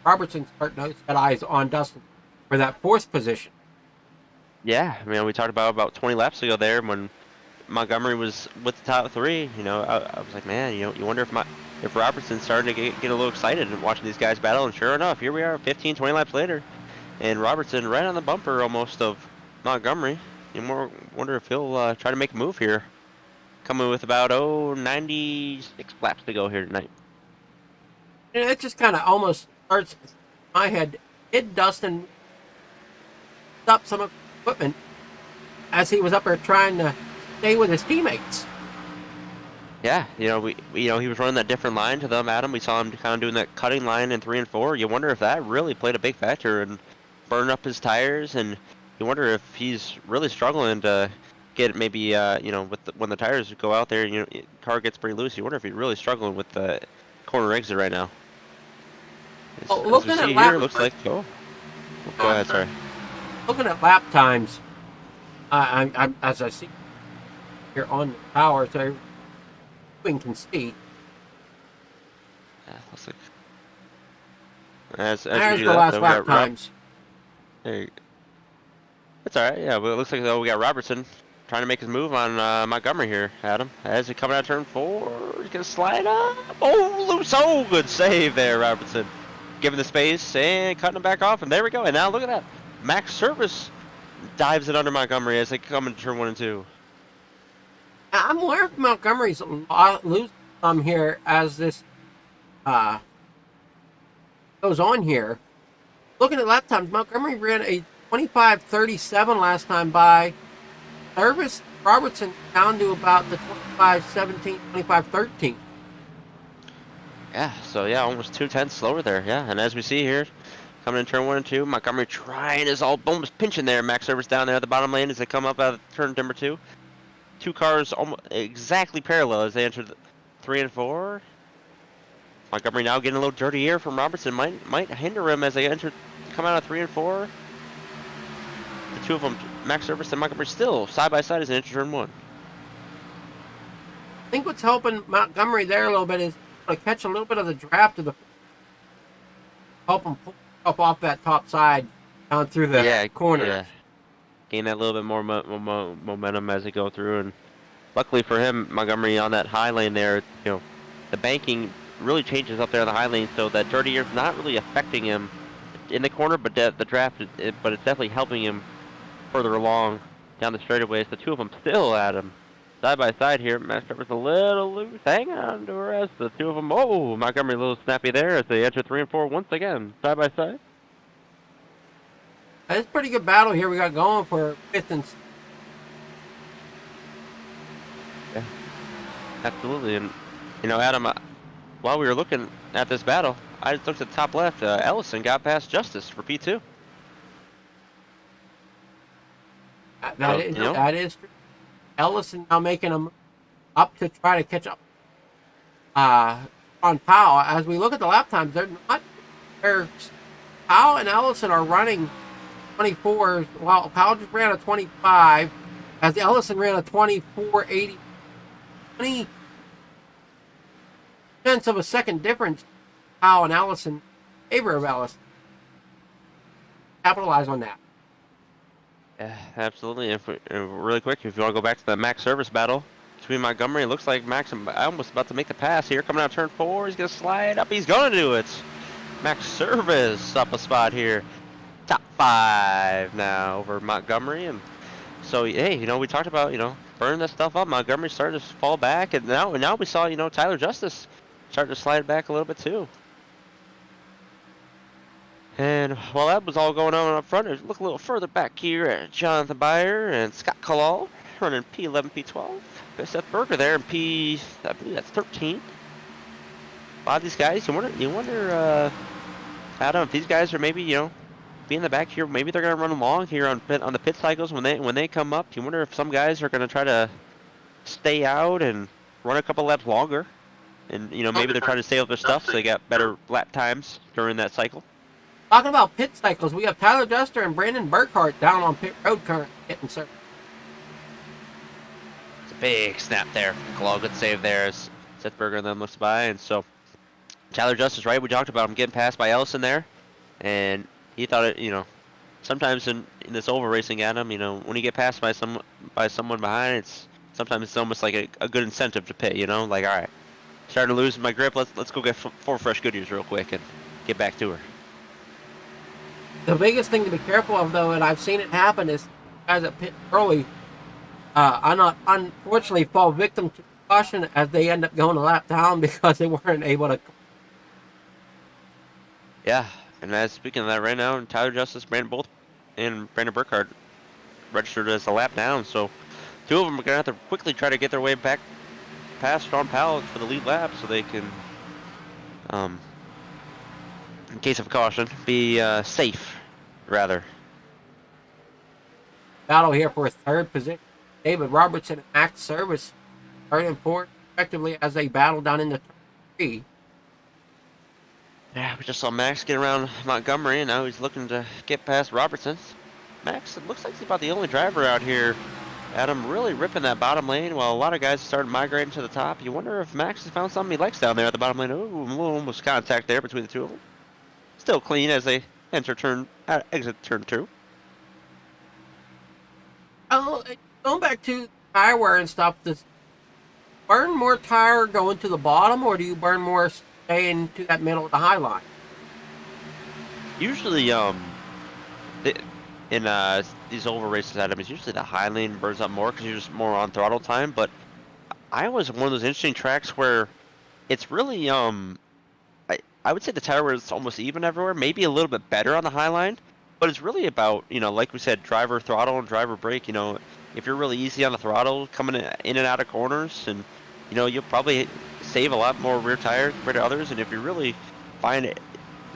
Robertson's starting to set eyes on Dustin for that fourth position. Yeah, I mean, we talked about 20 laps ago there when Montgomery was with the top three. You know, I was like, man, you know, you wonder if Robertson's starting to get a little excited and watching these guys battle. And sure enough, here we are, 15, 20 laps later, and Robertson right on the bumper almost of Montgomery. You wonder if he'll try to make a move here. Coming with about 96 laps to go here tonight. And it just kind of almost starts in my head. Did Dustin stop some equipment as he was up there trying to stay with his teammates? Yeah, you know, he was running that different line to them, Adam. We saw him kind of doing that cutting line in 3 and 4. You wonder if that really played a big factor in burning up his tires, and you wonder if he's really struggling to get maybe, you know, when the tires go out there, you know, car gets pretty loose. You wonder if he's really struggling with the corner exit right now. Well, looking at lap, looks like go ahead, sorry. Looking at lap times, I'm as I see here on the tower, so everyone can see. Yeah, looks like as There's you the do last that, lap times. There That's all right. Yeah, but it looks like though we got Robertson trying to make his move on Montgomery here, Adam. As he coming out of turn 4, he's gonna slide up. Oh, loose! Oh, good save there, Robertson. Giving the space and cutting him back off, and there we go. And now look at that. Max Service dives it under Montgomery as they come into turn 1 and 2. I'm aware of Montgomery's losing some here as this goes on here. Looking at lap times, Montgomery ran a 25:37 last time by. Service Robertson down to about the 25:17, 25:13. Yeah, so yeah, almost 2/10 slower there. Yeah, and as we see here, coming in turn 1 and 2, Montgomery trying his almost pinching there. Max Service down there at the bottom lane as they come up out of turn number 2. Two cars almost exactly parallel as they enter 3 and 4. Montgomery now getting a little dirty air from Robertson might hinder him as they come out of 3 and 4. The two of them, Max Service and Montgomery, still side by side as they enter turn 1. I think what's helping Montgomery there a little bit is to catch a little bit of the draft of the help him pull up off that top side down through the corner. Yeah. Gain that little bit more momentum as they go through, and luckily for him, Montgomery on that high lane there, you know, the banking really changes up there on the high lane, so that dirty air is not really affecting him in the corner, but the draft, but it's definitely helping him further along down the straightaways. The two of them still at him side by side here. Master was a little loose. Hang on to her as the two of them. Oh, Montgomery a little snappy there as they enter 3 and 4 once again side by side. It's a pretty good battle here we got going for 5th and. Yeah, absolutely. And you know, Adam, while we were looking at this battle, I just looked at the top left. Ellison got past Justice for P2. That is true. Ellison now making him up to try to catch up on Powell. As we look at the lap times, they're not. Powell and Ellison are running 24. Well, Powell just ran a 25, as Ellison ran a 24:80. 20 tenths of a second difference. Powell and Ellison, favor of Ellison. Capitalize on that. Yeah, absolutely. Really quick, if you want to go back to the Max Service battle between Montgomery, it looks like Max almost about to make the pass here. Coming out turn 4, he's going to slide up. He's going to do it. Max Service up a spot here. Top 5 now over Montgomery. And so, hey, you know, we talked about, you know, burning that stuff up. Montgomery started to fall back. And now we saw, you know, Tyler Justice starting to slide back a little bit too. And while that was all going on up front, look a little further back here at Jonathan Byer and Scott Kalal running P11, P12. Got Seth Berger there in I believe that's 13. A lot of these guys, you wonder, Adam, if these guys are maybe, be in the back here, maybe they're gonna run along here on the pit cycles when they come up. You wonder if some guys are gonna try to stay out and run a couple laps longer, and maybe they're trying to save up their stuff so they got better lap times during that cycle. Talking about pit cycles, we have Tyler Duster and Brandon Burkhart down on pit road currently getting service. It's a big snap there. Claw, good save there as Seth Berger and them looks by, and so Tyler Duster's right. We talked about him getting passed by Ellison there, and he thought it. Sometimes in this oval racing, Adam, when you get passed by someone behind, sometimes it's almost like a good incentive to pit. Like, all right, starting to lose my grip. Let's go get 4 fresh Goodyears real quick and get back to her. The biggest thing to be careful of, though, and I've seen it happen, is guys that pit early, unfortunately fall victim to caution as they end up going a lap down because they weren't able to. Yeah, and as speaking of that right now, Tyler Justice, Brandon Burkhart registered as a lap down, so 2 of them are going to have to quickly try to get their way back past Sean Powell for the lead lap so they can, in case of caution, be safe, rather. Battle here for 3rd position. David Robertson and Max Service 3rd and 4th, respectively, as they battle down into turn 3. Yeah, we just saw Max get around Montgomery, and now he's looking to get past Robertson. Max, it looks like he's about the only driver out here, Adam, really ripping that bottom lane while a lot of guys started migrating to the top. You wonder if Max has found something he likes down there at the bottom lane. Ooh, almost contact there between the 2 of them. Still clean as they exit turn 2. Oh, going back to tire wear and stuff, does burn more tire going to the bottom, or do you burn more staying to that middle of the high line? Usually, in these oval races, Adam, it's usually the high lane burns up more because you're just more on throttle time. But Iowa's one of those interesting tracks where it's really, I would say the tire wear is almost even everywhere, maybe a little bit better on the high line, but it's really about, like we said, driver throttle and driver brake. If you're really easy on the throttle, coming in and out of corners, and, you'll probably save a lot more rear tire compared to others. And if you really find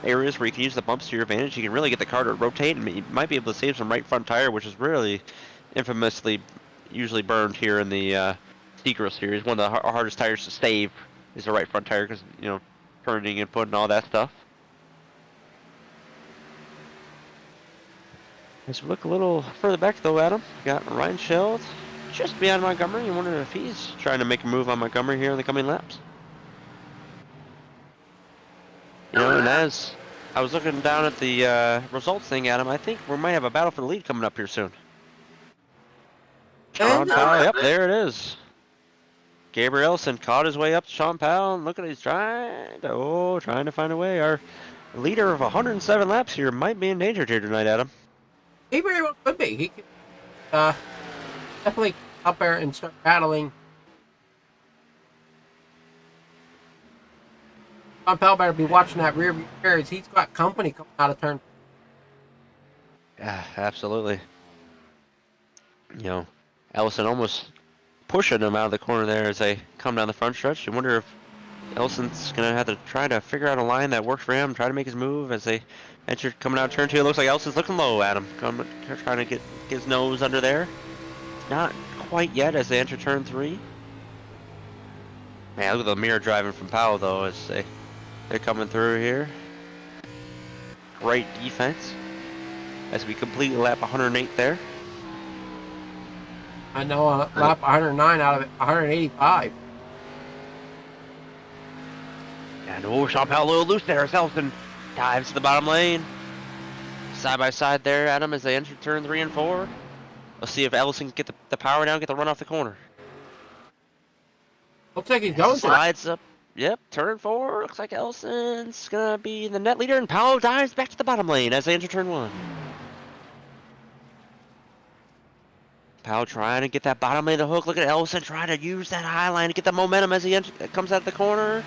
areas where you can use the bumps to your advantage, you can really get the car to rotate, and you might be able to save some right front tire, which is really infamously usually burned here in the Segro series. One of the hardest tires to save is the right front tire because, turning and putting all that stuff. As we look a little further back though, Adam, we got Ryan Scheld just beyond Montgomery. You wonder if he's trying to make a move on Montgomery here in the coming laps. And as I was looking down at the results thing, Adam, I think we might have a battle for the lead coming up here soon. Sean Powell, yep, there it is. Gabriel Ellison caught his way up to Sean Powell, and look at he's trying to find a way. Our leader of 107 laps here might be in danger here tonight, Adam. He very well could be. He could definitely up there and start battling. Sean Powell better be watching that rear view mirror as he's got company coming out of turn. Yeah, absolutely. Ellison almost pushing him out of the corner there as they come down the front stretch. You wonder if Ellison's going to have to try to figure out a line that works for him, try to make his move as they enter coming out of turn 2. It looks like Ellison's looking low, Adam. Trying to get his nose under there. Not quite yet as they enter turn 3. Man, look at the mirror driving from Powell, though, as they're coming through here. Great defense as we complete lap 108 there. I know lap 109 out of it, 185. And Sean Powell a little loose there as Ellison dives to the bottom lane. Side by side there, Adam, as they enter turn 3 and 4. Let's see if Ellison can get the power down, get the run off the corner. Looks like he's going slides up. Yep, turn 4. Looks like Ellison's gonna be the net leader, and Powell dives back to the bottom lane as they enter turn 1. Powell trying to get that bottom lane of the hook. Look at Ellison trying to use that high line to get the momentum as he comes out of the corner.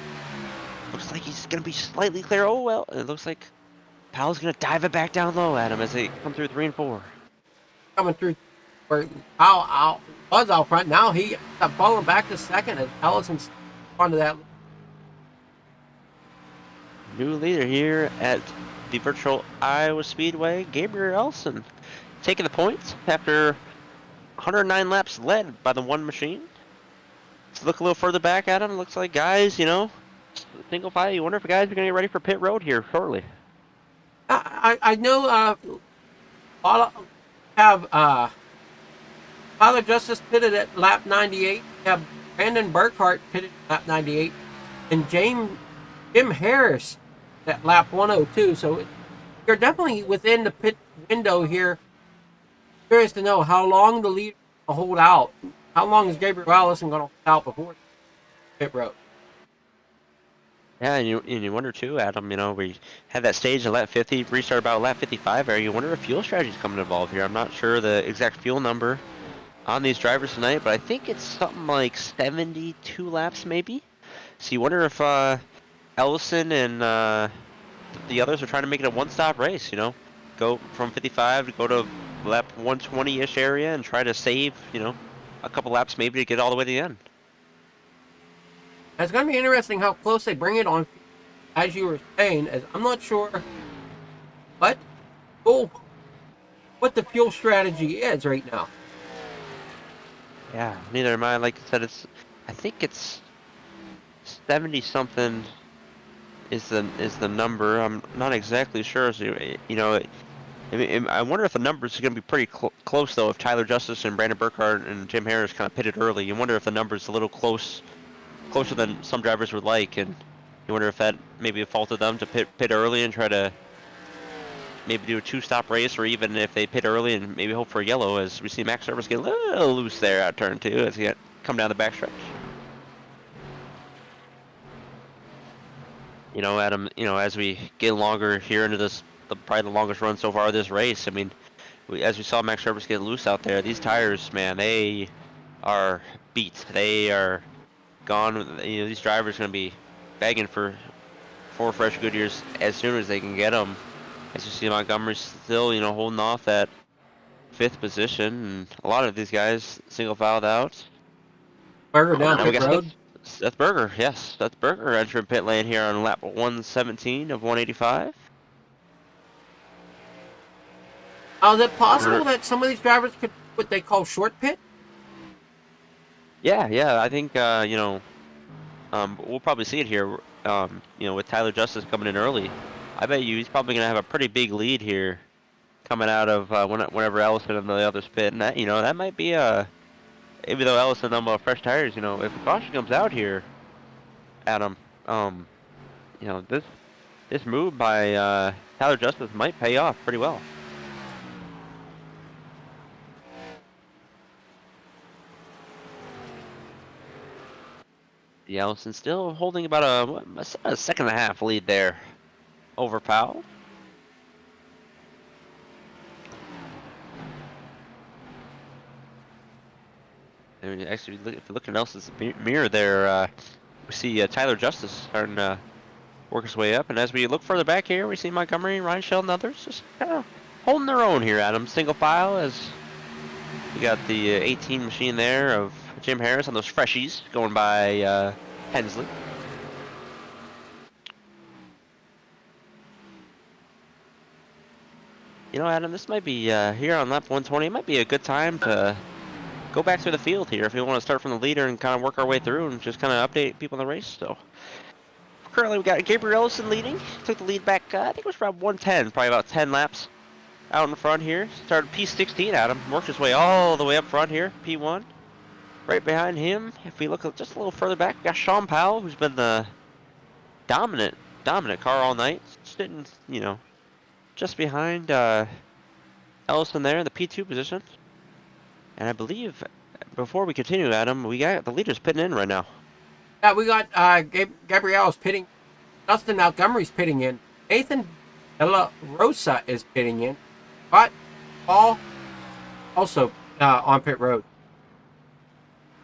Looks like he's going to be slightly clear. Oh, well, it looks like Powell's going to dive it back down low at him as they come through 3 and 4. Coming through where Al was out front. Now he got falling back to second as Ellison's onto that. New leader here at the virtual Iowa Speedway, Gabriel Ellison, taking the points after 109 laps led by the one machine. Let's look a little further back at him. Looks like guys, single file. You wonder if guys are going to get ready for pit road here shortly. I know a lot of have Tyler Justice pitted at lap 98. We have Brandon Burkhart pitted at lap 98, and Jim Harris at lap 102. So you're definitely within the pit window here. Curious to know how long the lead will hold out. How long is Gabriel Allison going to hold out before pit road? Yeah, and you wonder too, Adam, we had that stage in lap 50, restart about lap 55 area. You wonder if fuel strategy is coming to involve here. I'm not sure the exact fuel number on these drivers tonight, but I think it's something like 72 laps maybe. So you wonder if Ellison and the others are trying to make it a one-stop race, go from 55 to go to lap 120-ish area and try to save, a couple laps maybe to get all the way to the end. It's going to be interesting how close they bring it on, as you were saying, as I'm not sure what the fuel strategy is right now. Yeah, neither am I. Like I said, I think it's 70 something is the number. I'm not exactly sure. So, I wonder if the numbers are going to be pretty close though. If Tyler Justice and Brandon Burkhart and Jim Harris kind of pitted early, you wonder if the numbers a little closer than some drivers would like, and you wonder if that maybe a fault of them to pit early and try to maybe do a two-stop race, or even if they pit early and maybe hope for a yellow, as we see Max Service get a little loose there at turn 2 as he come down the backstretch. Adam, as we get longer here into this, probably the longest run so far of this race, I mean, as we saw Max Service get loose out there, these tires, man, they are beat. They are gone. These drivers are going to be begging for 4 fresh Goodyears as soon as they can get them. As you see, Montgomery still, holding off that 5th position, and a lot of these guys single filed out. Berger down pit road. Seth Berger, yes, Seth Berger entering pit lane here on lap 117 of 185. Is it possible that some of these drivers could what they call short pit? Yeah, I think we'll probably see it here. With Tyler Justice coming in early, I bet you he's probably gonna have a pretty big lead here, coming out of whenever Ellison and the others pit, and that might be even though Ellison on fresh tires, if a caution comes out here, Adam, this move by Tyler Justice might pay off pretty well. The Ellison still holding about a second and a half lead there over Powell. And actually, if you look at Nelson's mirror there, we see Tyler Justice starting to work his way up. And as we look further back here, we see Montgomery, Ryan Shell, and others just kind of holding their own here, Adam. Single file as you got the 18 machine there of Jim Harris on those freshies going by Hensley. Adam, this might be here on lap 120. It might be a good time to go back through the field here if we want to start from the leader and kind of work our way through and just kind of update people in the race. So currently we got Gabriel Ellison leading. Took the lead back, I think it was around 110, probably about 10 laps out in front here. Started P16, Adam. Worked his way all the way up front here, P1. Right behind him, if we look just a little further back, we got Sean Powell, who's been the dominant car all night. Sitting, just behind Ellison there in the P2 position. And I believe, before we continue, Adam, we got the leaders pitting in right now. Yeah, we got Gabriel's pitting. Dustin Montgomery's pitting in. Nathan De La Rosa is pitting in. But Paul also on pit road.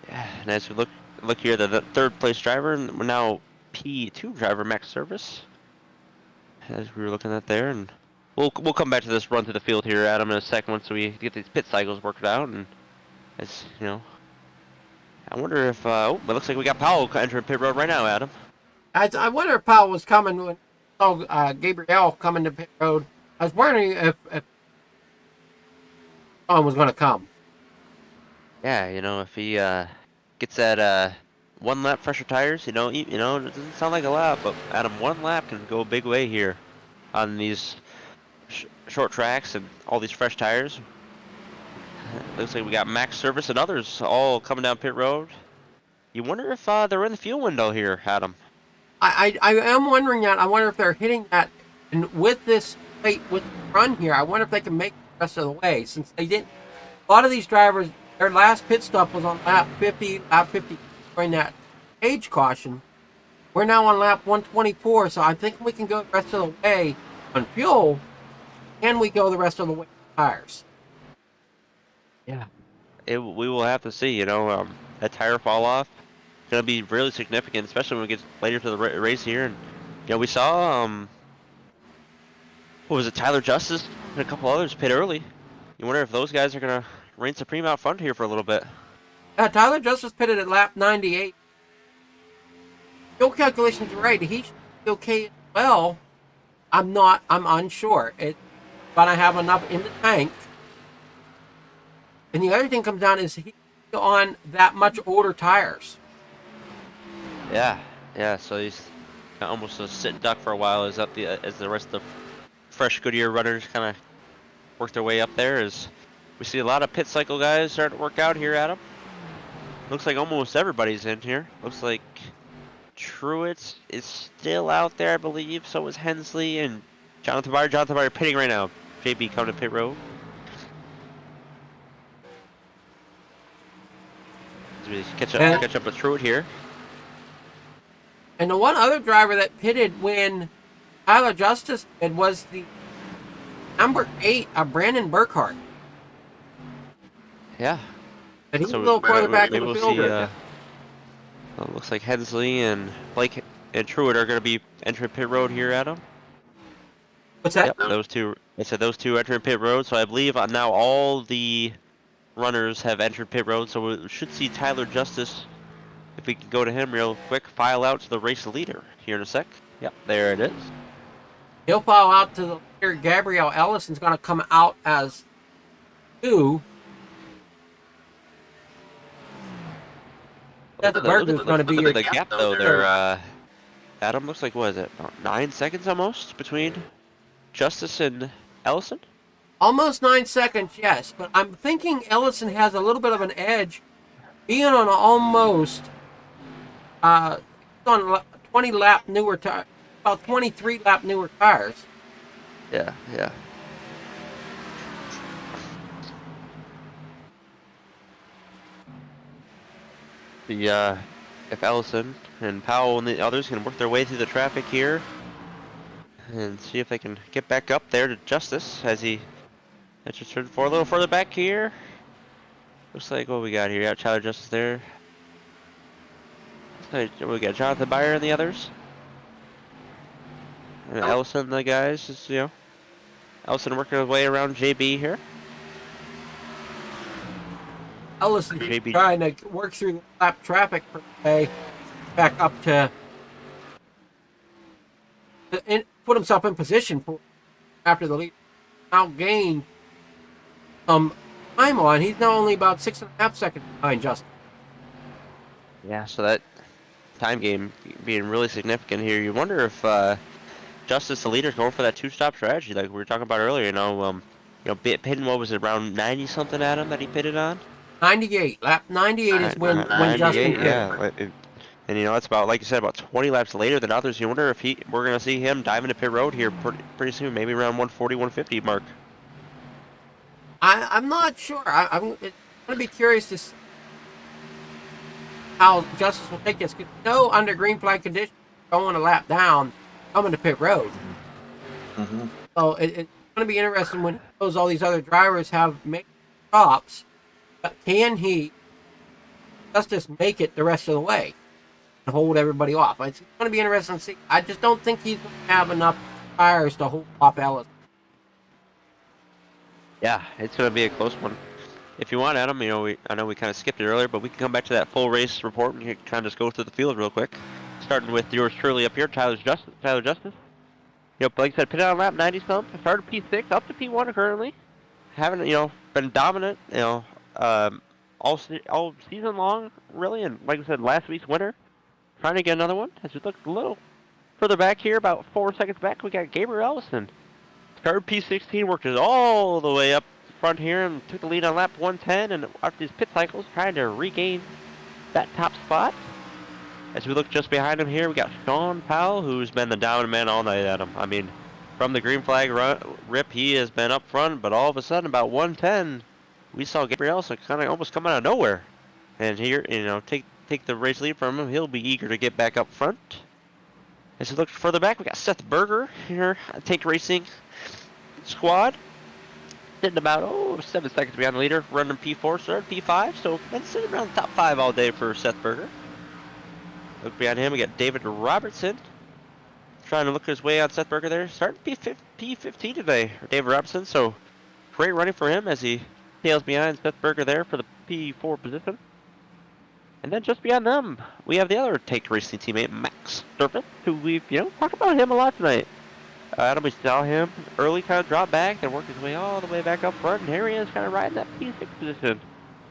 Yeah, and as we look here, the third place driver, and we're now P2 driver, Max Service. As we were looking at there, and we'll come back to this run through the field here, Adam, in a second once we get these pit cycles worked out, and it's I wonder if it looks like we got Powell entering pit road right now, Adam. I wonder if Powell was coming when Gabriel coming to pit road. I was wondering if someone was going to come. Yeah, if he gets that one lap fresher tires, it doesn't sound like a lot, but Adam, one lap can go a big way here on these short tracks and all these fresh tires. Looks like we got Max Service and others all coming down pit road. You wonder if they're in the fuel window here, Adam. I am wondering that. I wonder if they're hitting that, and with this plate, with the run here, I wonder if they can make the rest of the way, since they didn't. A lot of these drivers, their last pit stop was on lap 50 during that age caution. We're now on lap 124, so I think we can go the rest of the way on fuel, and we go the rest of the way on tires. Yeah. We will have to see, that tire fall off. Going to be really significant, especially when we get later to the race here. And, we saw, what was it, Tyler Justice and a couple others pit early. You wonder if those guys are going to reign supreme out front here for a little bit. Tyler Justice pitted at lap 98. Fuel calculations are right. He should be okay as well. I'm unsure. It's gonna have enough in the tank. And the other thing comes down is he's on that much older tires. Yeah, so he's almost a sit and duck for a while as the rest of the fresh Goodyear runners kind of work their way up there. As we see a lot of pit cycle guys starting to work out here, Adam. Looks like almost everybody's in here. Looks like Truitt is still out there, I believe. So is Hensley and Jonathan Byer. Jonathan Byer pitting right now. JB coming to pit road. Catch up with Truitt here. And the one other driver that pitted when Tyler Justice did was the number 8, Brandon Burkhart. Yeah. But he's a little further back in the field. It looks like Hensley and Blake and Truitt are going to be entering pit road here, Adam. What's that? Yep, those two. I said those two entering pit road. So I believe now all the runners have entered pit road. So we should see Tyler Justice, if we can go to him real quick, file out to the race leader here in a sec. Yep, there it is. He'll file out to the leader. Gabrielle Ellison's going to come out as 2. Seth Berger's going to be your the gap though. There, Adam, looks like what is it? About 9 seconds almost between Justice and Ellison. Almost 9 seconds, yes. But I'm thinking Ellison has a little bit of an edge, being on almost on 20 lap newer tires, about 23 lap newer tires. Yeah. If Ellison and Powell and the others can work their way through the traffic here and see if they can get back up there to Justice as he just turned a little further back here. Looks like what we got here. Yeah, Tyler Justice there. We got Jonathan Byer and the others. And Ellison and the guys, just, Ellison working his way around JB here. Ellison trying to work through the lap traffic per se, back up to put himself in position for after the lead. Now gained time on. He's now only about 6.5 seconds behind Justin. Yeah, so that time game being really significant here. You wonder if Justice, the leader, is going for that 2-stop strategy like we were talking about earlier. Pitting, what was it, around 90 something, Adam, that he pitted on? 98. Lap 98 is when Justin pitted. Yeah, and that's about, like you said, about 20 laps later than others. You wonder if we're going to see him dive into pit road here pretty soon, maybe around 140, 150 mark. I'm not sure. I'm going to be curious to see how Justice will take this. No, under green flag conditions, going a lap down, coming to pit road. Mm-hmm. So it's going to be interesting when all these other drivers have made stops. But can Justice make it the rest of the way and hold everybody off? It's going to be interesting to see. I just don't think he's going to have enough tires to hold off Ellis. Yeah, it's gonna be a close one. If you want, Adam, I know we kind of skipped it earlier, but we can come back to that full race report and you can kind of just go through the field real quick. Starting with yours truly up here, Tyler Justice. Like I said, pitted on lap 90 something. Started P6 up to P1 currently. Haven't been dominant. All season long really, and like I said, last week's winner. Trying to get another one. As we look a little further back here, about 4 seconds back, we got Gabriel Ellison. Started P16, worked it all the way up front here and took the lead on lap 110, and after these pit cycles, trying to regain that top spot. As we look just behind him here, we got Sean Powell, who's been the dominant man all night at him. I mean, from the green flag rip, he has been up front, but all of a sudden, about 110, we saw Gabriel Ellison kind of almost come out of nowhere. And here, take the race lead from him. He'll be eager to get back up front. As we look further back, we got Seth Berger here, Tank Racing squad. Sitting about 7 seconds behind the leader, running P4, started P5, so been sitting around the top 5 all day for Seth Berger. Look behind him, we got David Robertson trying to look his way on Seth Berger there. Starting P15 today, David Robertson, so great running for him as he tails behind Seth Berger there for the P4 position. And then just beyond them, we have the other Tank Racing teammate, Max Surface, who we've, talked about him a lot tonight. Adam, we saw him early kind of drop back and work his way all the way back up front, and here he is kind of riding that P6 position.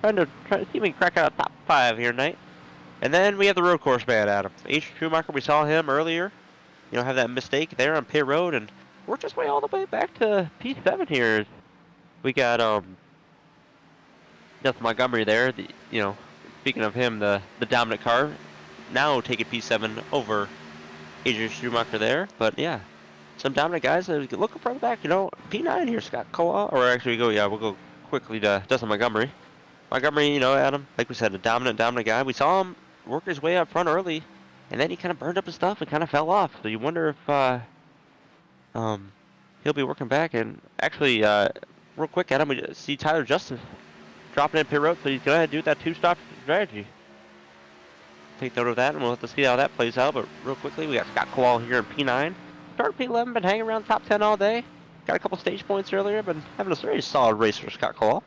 Trying to see if he can crack out a top 5 here tonight. And then we have the road course man, Adam. H. Schumacher, we saw him earlier, have that mistake there on pit road, and worked his way all the way back to P7 here. We got, Justin Montgomery there, speaking of him, the dominant car, now taking P7 over Adrian Schumacher there, but yeah. Some dominant guys. Looking further back, P9 here, Scott Koa, or actually we'll go quickly to Justin Montgomery. Montgomery, Adam, like we said, a dominant guy. We saw him work his way up front early, and then he kind of burned up his stuff and kind of fell off. So you wonder if he'll be working back. And actually, real quick, Adam, we see Tyler Justice dropping in pit road, so he's gonna do that 2-stop strategy. Take note of that, and we'll have to see how that plays out. But real quickly, we got Scott Koa here in P9. Started P11, been hanging around top 10 all day. Got a couple stage points earlier, but having a very solid race for Scott Cole.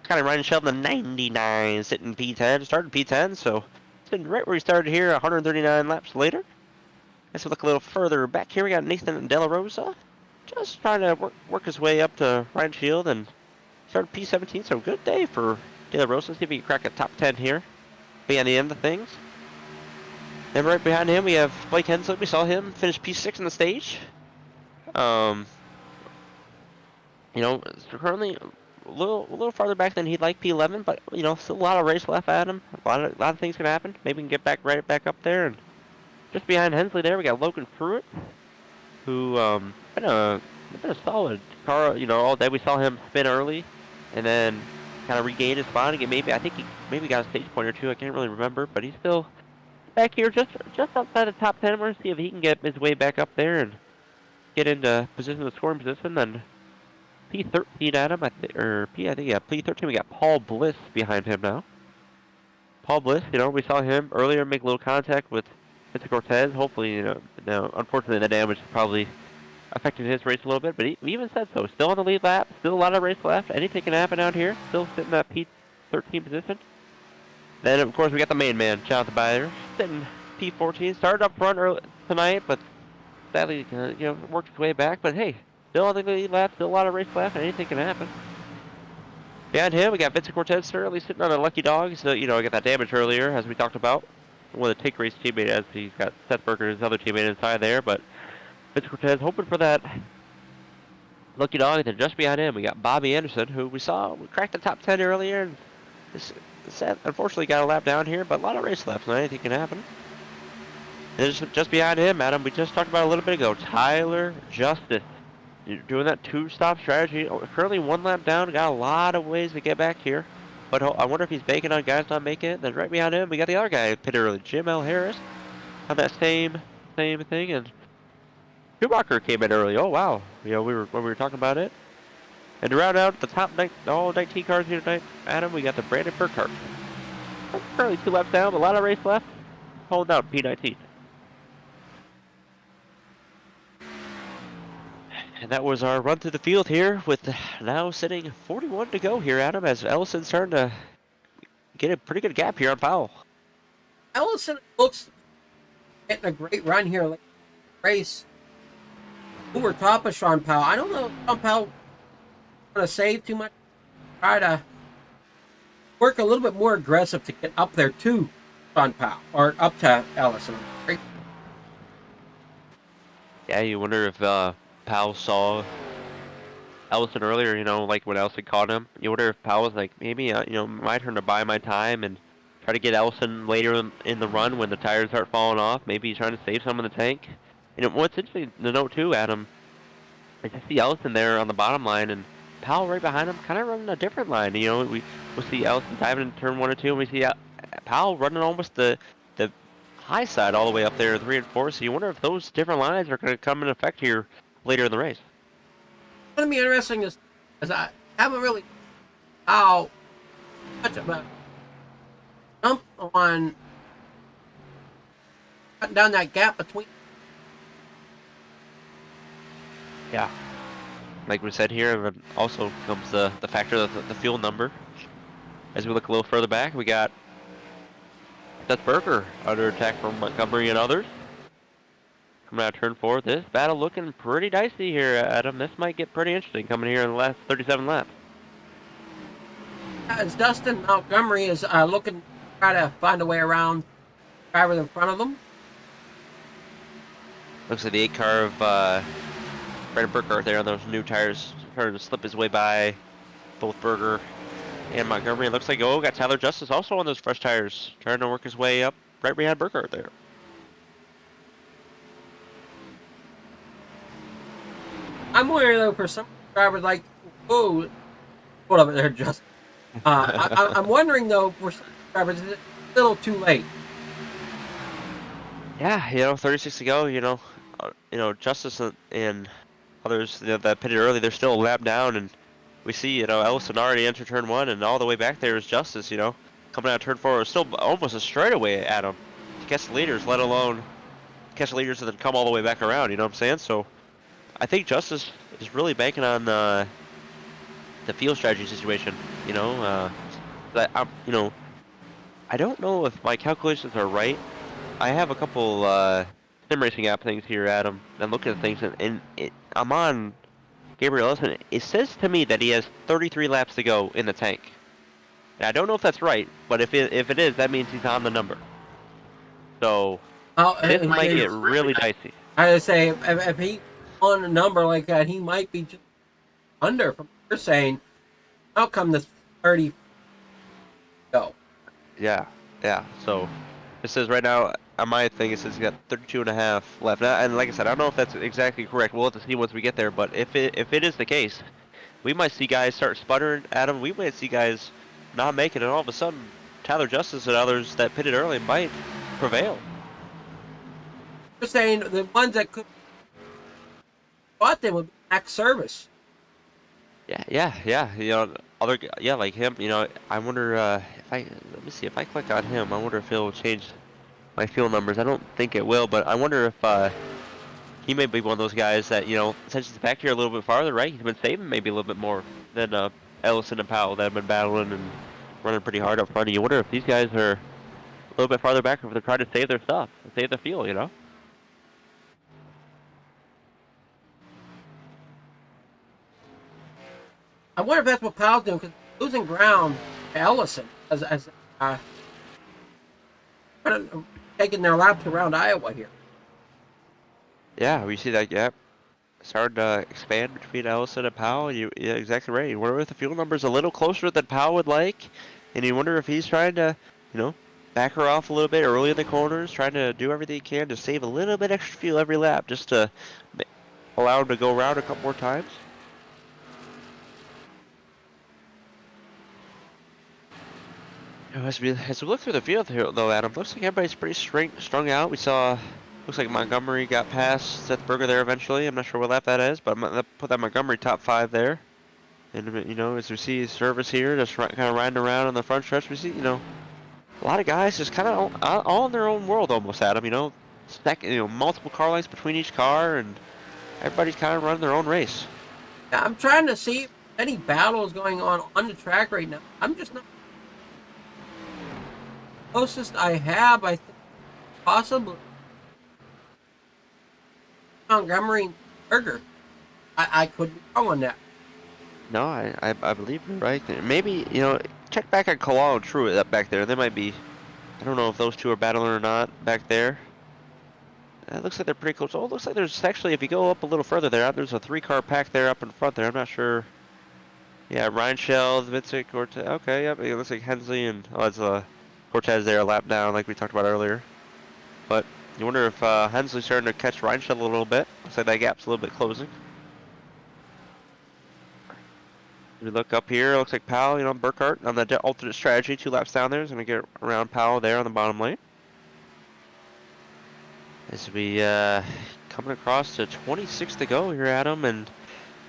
Kind of riding shell in the 99, sitting P10. Started P10, so sitting right where he started here, 139 laps later. Let's look a little further back here. We got Nathan De La Rosa, just trying to work his way up to Ryan Shield and started P17. So good day for De La Rosa. See if he can crack a top 10 here. Be on the end of things. Then right behind him, we have Blake Hensley. We saw him finish P6 in the stage. So currently a little farther back than he'd like, P11, but still a lot of race left at him. A lot of things can happen. Maybe we can get right back up there. And just behind Hensley there, we got Logan Pruitt, who been a solid car. All day. We saw him spin early, and then kind of regain his spot again. I think he maybe got a stage point or two. I can't really remember, but he's still back here just outside the top 10. We're going to see if he can get his way back up there and get into the scoring position. Then P13, Adam, I think P13, we got Paul Bliss behind him now. Paul Bliss, we saw him earlier make a little contact with Mr. Cortez. Hopefully, unfortunately the damage is probably affected his race a little bit, but he even said so. Still on the lead lap, still a lot of race left. Anything can happen out here. Still sitting in that P13 position. Then, of course, we got the main man, Jonathan Byler, sitting P14. Started up front early tonight, but sadly, worked his way back. But hey, still on the lead lap, still a lot of race left, and anything can happen. Behind him, we got Vincent Cortez early sitting on a lucky dog. So, I got that damage earlier, as we talked about. One of the Take Race teammates, as he's got Seth Berger, his other teammate inside there. But Vincent Cortez hoping for that lucky dog. And then just behind him, we got Bobby Anderson, who we cracked the top 10 earlier. And unfortunately got a lap down here, but a lot of race left, so anything can happen. And just behind him, Adam, we just talked about a little bit ago, Tyler Justice. Doing that 2-stop strategy. Currently 1 lap down, got a lot of ways to get back here. But I wonder if he's banking on guys not making it. Then right behind him, we got the other guy pitted early, Jim L. Harris. On that same thing, and Schumacher came in early. Oh wow, when we were talking about it. And to round out the top all 19 cars here tonight, Adam, we got the Brandon Burkhart. Currently 2 laps down, a lot of race left. Holding out P19. And that was our run through the field here with now sitting 41 to go here, Adam, as Ellison's starting to get a pretty good gap here on Powell. Ellison looks getting a great run here late in the race. Over top of Sean Powell. I don't know if Sean Powell going to save too much. Try to work a little bit more aggressive to get up there to Sean Powell or up to Ellison. Yeah, you wonder if Powell saw Ellison earlier, you know, like when Ellison caught him. You wonder if Powell was like, maybe, you know, my turn to buy my time and try to get Ellison later in the run when the tires start falling off. Maybe he's trying to save some in the tank. You know, what's interesting to note too, Adam, is I see Ellison there on the bottom line and Powell right behind him, kind of running a different line. You know, we'll see Ellison diving into turn 1 and 2, and we see Powell running almost the high side all the way up there, 3 and 4. So you wonder if those different lines are going to come in effect here later in the race. What's going to be interesting is I haven't really how much of a jump on cutting down that gap between. Yeah. Like we said here, and also comes the factor of the fuel number. As we look a little further back, we got Seth Berger under attack from Montgomery and others. Coming out of turn 4, this battle looking pretty dicey here, Adam. This might get pretty interesting coming here in the last 37 laps. As Dustin Montgomery is looking to try to find a way around drivers in front of him. Looks like the 8 car of Brandon Burkhardt there on those new tires, trying to slip his way by both Berger and Montgomery. It looks like, oh, got Tyler Justice also on those fresh tires, trying to work his way up right behind Burkhardt there. I'm wondering though for some drivers like, whoa, hold up there, Justin. I'm wondering though for some drivers, is it a little too late? Yeah, you know, 36 to go. You know, Justice and others, you know, that pitted early, they're still a lap down, and we see, you know, Ellison already entered turn 1, and all the way back there is Justice. You know, coming out of turn 4, still almost a straightaway at him to catch the leaders, let alone catch the leaders and then come all the way back around. You know what I'm saying? So I think Justice is really banking on the field strategy situation. You know, you know, I don't know if my calculations are right. I have a couple sim racing app things here, Adam, and looking at things, and I'm on Gabriel Ellison. It says to me that he has 33 laps to go in the tank. And I don't know if that's right, but if it is, that means he's on the number. So this might get really dicey. I would say if he on a number like that, he might be just under. From what you're saying, how come this 30 go? Yeah. So it says right now on my thing, it says he's got 32 and a half left. And like I said, I don't know if that's exactly correct. We'll have to see once we get there. But if it is the case, we might see guys start sputtering. Adam, we might see guys not making it. And all of a sudden, Tyler Justice and others that pitted early might prevail. You're saying the ones that could bought them would be next service. Yeah. You know, like him. You know, I wonder if let me see if I click on him. I wonder if it'll change my fuel numbers. I don't think it will, but I wonder if he may be one of those guys that, you know, since he's back here a little bit farther, right? He's been saving maybe a little bit more than Ellison and Powell that have been battling and running pretty hard up front. And you wonder if these guys are a little bit farther back, or if they're trying to save their stuff, save their fuel, you know? I wonder if that's what Powell's doing, because losing ground to Ellison as taking their laps around Iowa here. Yeah, we see that gap starting to expand between Ellison and Powell. Yeah, exactly right. You wonder if the fuel number's a little closer than Powell would like, and you wonder if he's trying to, you know, back her off a little bit early in the corners, trying to do everything he can to save a little bit extra fuel every lap, just to allow him to go around a couple more times. You know, as we look through the field here, though, Adam, looks like everybody's pretty strung out. We saw, looks like Montgomery got past Seth Berger there eventually. I'm not sure what lap that is, but I'm gonna put that Montgomery top 5 there. And, you know, as we see service here, just kind of riding around on the front stretch, we see, you know, a lot of guys just kind of all in their own world almost, Adam. You know, multiple car lengths between each car, and everybody's kind of running their own race. Yeah, I'm trying to see if any battles going on the track right now. I'm just not. Closest I have, I think, possibly Montgomery and Burger. I could be wrong on that. No, I believe you're right there. Maybe, check back at Kalal and Truett up back there. They might be, I don't know if those two are battling or not back there. It looks like they're pretty close. Oh, it looks like there's actually, if you go up a little further there's a 3-car pack there up in front there. I'm not sure. Yeah, Ryan Shell, Vincent Cortez. Okay, yep. It looks like Hensley and it's Cortez there a lap down, like we talked about earlier. But you wonder if Hensley's starting to catch Ryan Shell a little bit. Looks like that gap's a little bit closing. We look up here. Looks like Powell, Burkhart on the alternate strategy, 2 laps down there is going to get around Powell there on the bottom lane. As we coming across to 26 to go here, Adam, and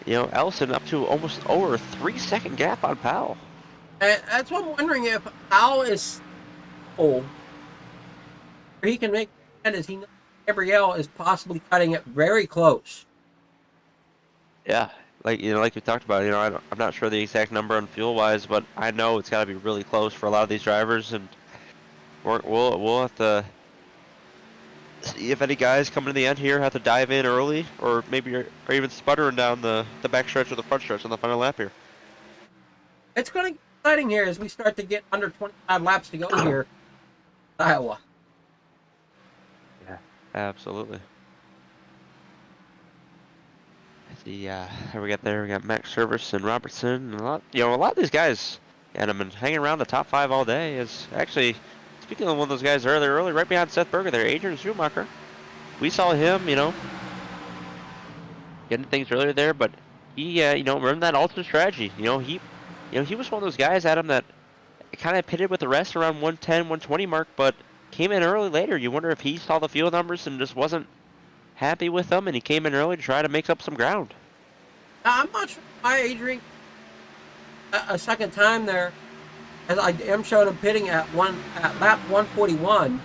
Ellison up to almost over a 3-second gap on Powell. That's what I'm wondering, if Powell is old, or he can make it as he knows Gabrielle is possibly cutting it very close. Yeah, like we talked about, I'm not sure the exact number on fuel wise, but I know it's got to be really close for a lot of these drivers, and we'll have to see if any guys coming to the end here have to dive in early, or maybe are even sputtering down the back stretch or the front stretch on the final lap here. It's going to get exciting here as we start to get under 25 laps to go here, Iowa. Yeah, absolutely. Here we got Max Service and Robertson, and a lot of these guys, and have been hanging around the top 5 all day. Is actually, speaking of one of those guys early, right behind Seth Berger there, Adrian Schumacher. We saw him, getting things earlier there, but he, remember that alternate strategy. He was one of those guys, Adam, that kind of pitted with the rest around 110, 120 mark, but came in early later. You wonder if he saw the fuel numbers and just wasn't happy with them, and he came in early to try to make up some ground. I'm not sure why Adrian a second time there, as I am showing him pitting at lap 141.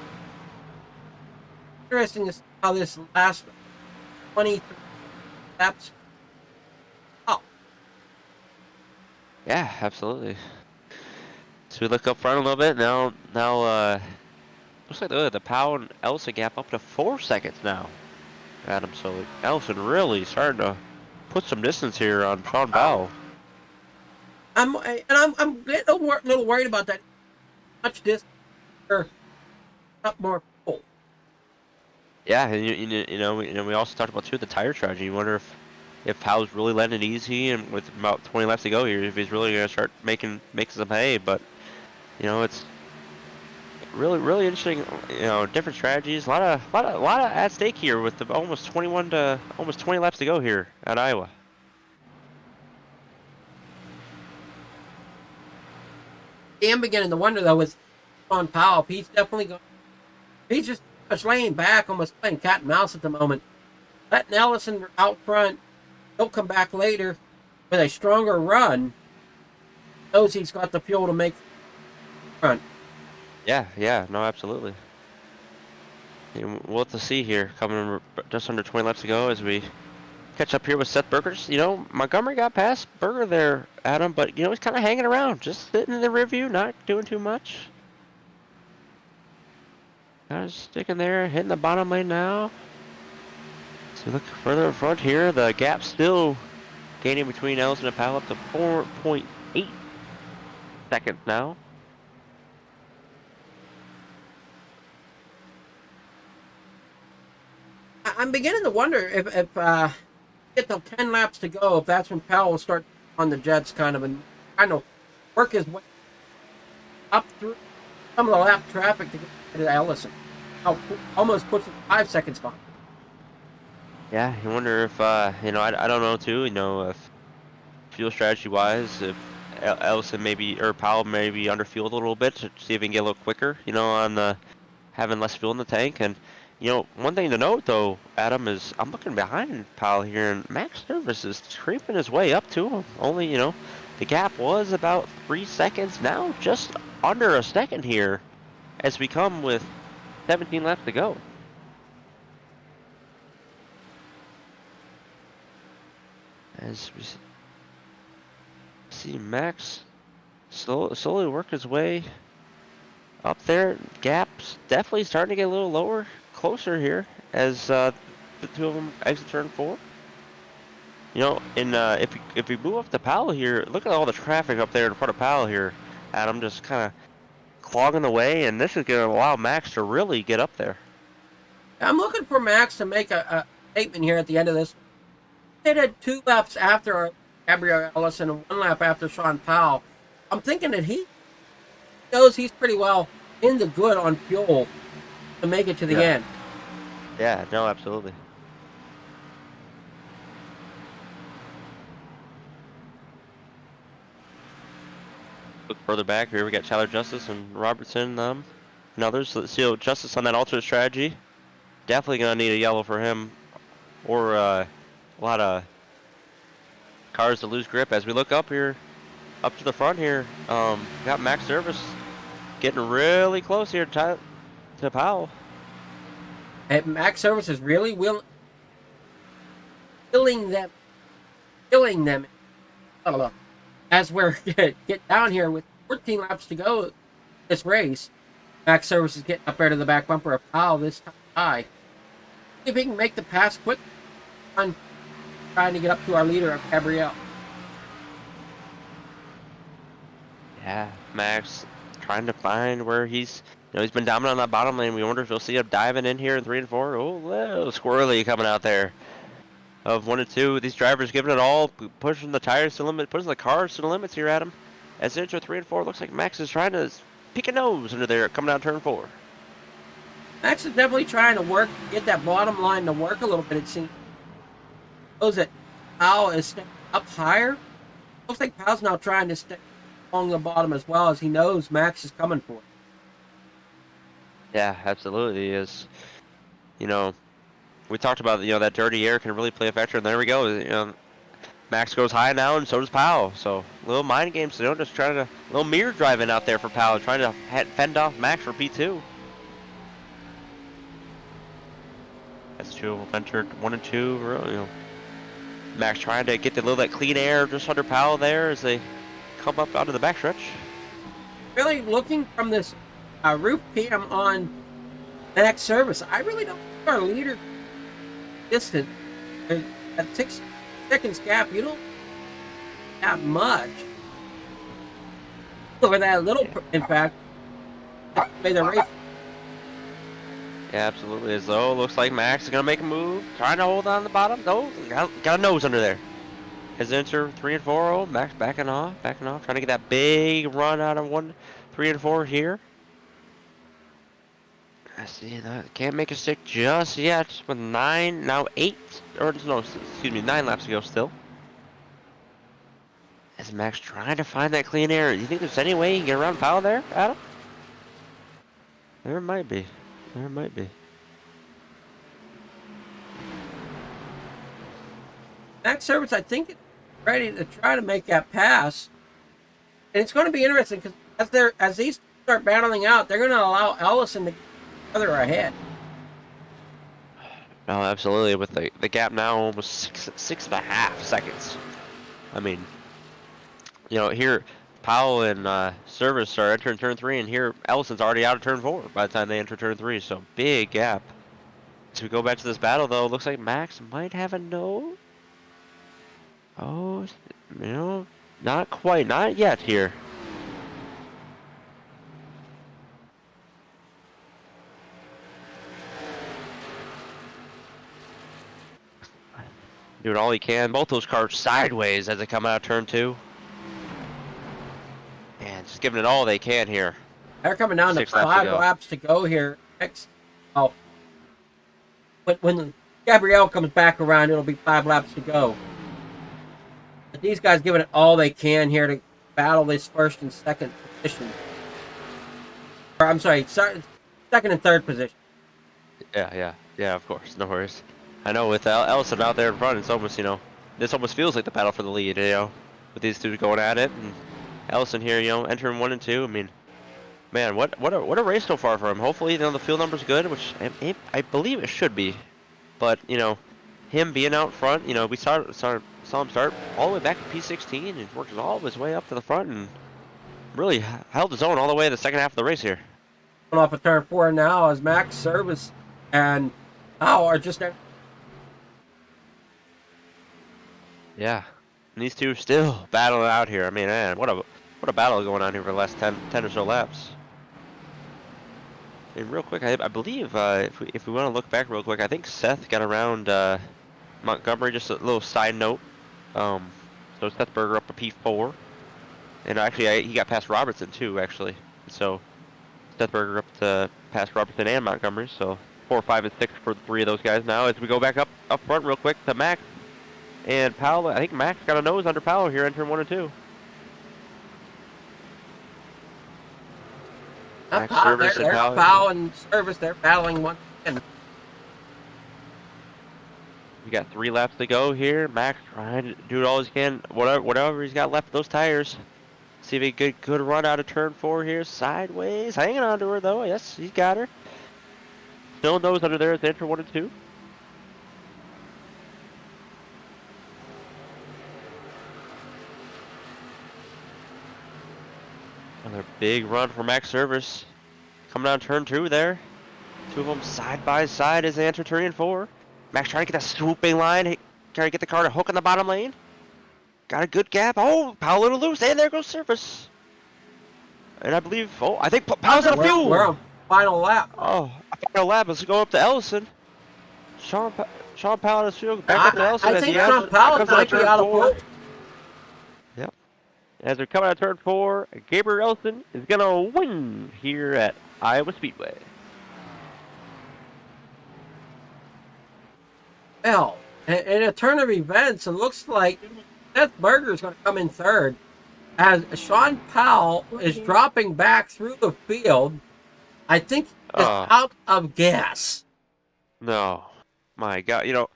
Interesting to see how this last 23 laps. Oh, yeah, absolutely. So we look up front a little bit now. Looks like the Powell and Ellison gap up to 4 seconds now, Adam. So Ellison really starting to put some distance here on Sean Powell. I'm getting a little worried about that. Much distance or up more full. Yeah, and we also talked about too the tire strategy. You wonder if Powell's really letting it easy, and with about 20 laps to go here, if he's really gonna start making some hay. But it's really interesting. Different strategies. A lot of at stake here with the almost 20 laps to go here at Iowa. I am beginning to wonder though with Sean Powell, if he's definitely going. He's just laying back, almost playing cat and mouse at the moment. Letting Ellison out front. He'll come back later with a stronger run. Knows he's got the fuel to make front. Yeah, no, absolutely. We'll have to see here, coming just under 20 laps to go as we catch up here with Seth Berger's. Montgomery got past Berger there, Adam, but he's kind of hanging around, just sitting in the rear view, not doing too much. Kind of sticking there, hitting the bottom lane now. So look further in front here, the gap still gaining between Ellison and Powell up to 4.8 seconds now. I'm beginning to wonder if get the 10 laps to go, if that's when Powell will start on the jets kind of work his way up through some of the lap traffic to get to Ellison. Almost puts him 5 seconds behind. Yeah, you wonder if I don't know too. If fuel strategy wise, if Ellison or Powell maybe underfueled a little bit to see if he can get a little quicker. On the having less fuel in the tank. And one thing to note though, Adam, is I'm looking behind Powell here, and Max Service is creeping his way up to him. Only the gap was about 3 seconds, now just under a second here, as we come with 17 laps to go. As we see Max slowly work his way up there. Gaps definitely starting to get a little lower, closer here as the two of them exit turn 4. You know, and if we move up to Powell here, look at all the traffic up there in front of Powell here, Adam, just kind of clogging the way, and this is going to allow Max to really get up there. I'm looking for Max to make a statement here at the end of this. They did 2 laps after Gabriel Ellison and 1 lap after Sean Powell. I'm thinking that he knows he's pretty well in the good on fuel to make it to the end. Yeah, no, absolutely. Look further back here, we got Tyler Justice and Robertson and others. Let's see, Justice on that alternate strategy. Definitely going to need a yellow for him, or a lot of cars to lose grip. As we look up here, up to the front here, got Max Service getting really close here to Powell. And Max Service is really killing them. As we're get down here with 14 laps to go this race, Max Service is getting up there to the back bumper of Powell this time high. See if he can make the pass quick on trying to get up to our leader of Gabriel. Yeah, Max trying to find where he's been dominant on that bottom lane. We wonder if we'll see him diving in here in 3 and 4. Oh, little squirrely coming out there. Of 1 and 2, these drivers giving it all, pushing the tires to the limit, pushing the cars to the limits here, Adam. As they enter 3 and 4, looks like Max is trying to peek a nose under there, coming down turn 4. Max is definitely trying to get that bottom line to work a little bit, it seems. Knows that Powell is stepping up higher. Looks like Powell's now trying to stay along the bottom as well, as he knows Max is coming for him. Yeah, absolutely is. We talked about that dirty air can really play a factor, and there we go. Max goes high now, and so does Powell. So little mind games, just trying to little mirror driving out there for Powell, trying to fend off Max for P2. That's 2 of them entered 1 and 2. Max trying to get that clean air just under Powell there as they come up out of the backstretch. Really looking from this roof cam on Max Service, I really don't think our leader distant at 6 seconds gap. You don't have much over that little. In fact, made the race. Yeah, absolutely. As though looks like Max is gonna make a move, trying to hold on the bottom. No, got a nose under there. His enter 3 and 4. Oh, Max backing off, trying to get that big run out of 1, 3 and 4 here. I see that can't make a stick just yet with 9, now 8, or no, excuse me, 9 laps to go still. As Max trying to find that clean air. You think there's any way he can get around Powell there, Adam? There might be. Max Service, I think, is ready to try to make that pass, and it's going to be interesting because as these start battling out, they're going to allow Ellison to get further ahead. No, absolutely. With the gap now almost 6.5 seconds. I mean, here Powell and Service are entering turn 3, and here Ellison's already out of turn 4 by the time they enter turn 3. So big gap. As we go back to this battle, though, looks like Max might have a no. Oh, not quite, not yet here. Doing all he can. Both those cars sideways as they come out of turn 2. And just giving it all they can here. They're coming down to 5 laps to go here. When Gabrielle comes back around, it'll be 5 laps to go. But these guys giving it all they can here to battle this first and second position. Or, I'm sorry, second and third position. Yeah, of course. No worries. I know with Ellison out there in front, it's almost, this almost feels like the battle for the lead, with these two going at it. And Ellison here, entering 1 and 2. I mean, man, what a race so far for him. Hopefully, the field number's good, which I believe it should be. But, him being out front, we saw saw him start all the way back to P16 and worked all of his way up to the front and really held his own all the way to the second half of the race here. Off of turn 4 now as Max Service and Powell are just there. Yeah, and these two still battling out here. I mean, man, what a battle going on here for the last 10 or so laps. And real quick, I believe if we want to look back real quick, I think Seth got around Montgomery. Just a little side note. So Seth Berger up to P4, and actually he got past Robertson too. Actually, so Seth Berger up to past Robertson and Montgomery. So 4, 5, and 6 for 3 of those guys now. As we go back up front real quick to Max and Powell. I think Max got a nose under Powell here in turn 1 and 2. Service and Powell and Service, they're battling one again. We got 3 laps to go here. Max trying to do all he can, whatever he's got left of those tires. See if he get a good run out of turn 4 here, sideways, hanging on to her though. Yes, he's got her. Still nose under there at the turn 1 and 2. Another big run for Max Service. Coming down turn 2 there. 2 of them side by side as they enter turn 4. Max trying to get that swooping line. Trying to get the car to hook in the bottom lane. Got a good gap. Oh, Powell a little loose. And there goes Service. And I believe, I think Powell's out of fuel. We're on final lap. Oh, final lap. Let's go up to Ellison. Sean Powell has fuel. Back up to Ellison. I think Sean Powell might be out of fuel. Yep. As they're coming out of turn 4, Gabriel Ellison is going to win here at Iowa Speedway. Well, in a turn of events, it looks like Seth Berger is going to come in third as Sean Powell is dropping back through the field. I think he's out of gas. No. My God. You know,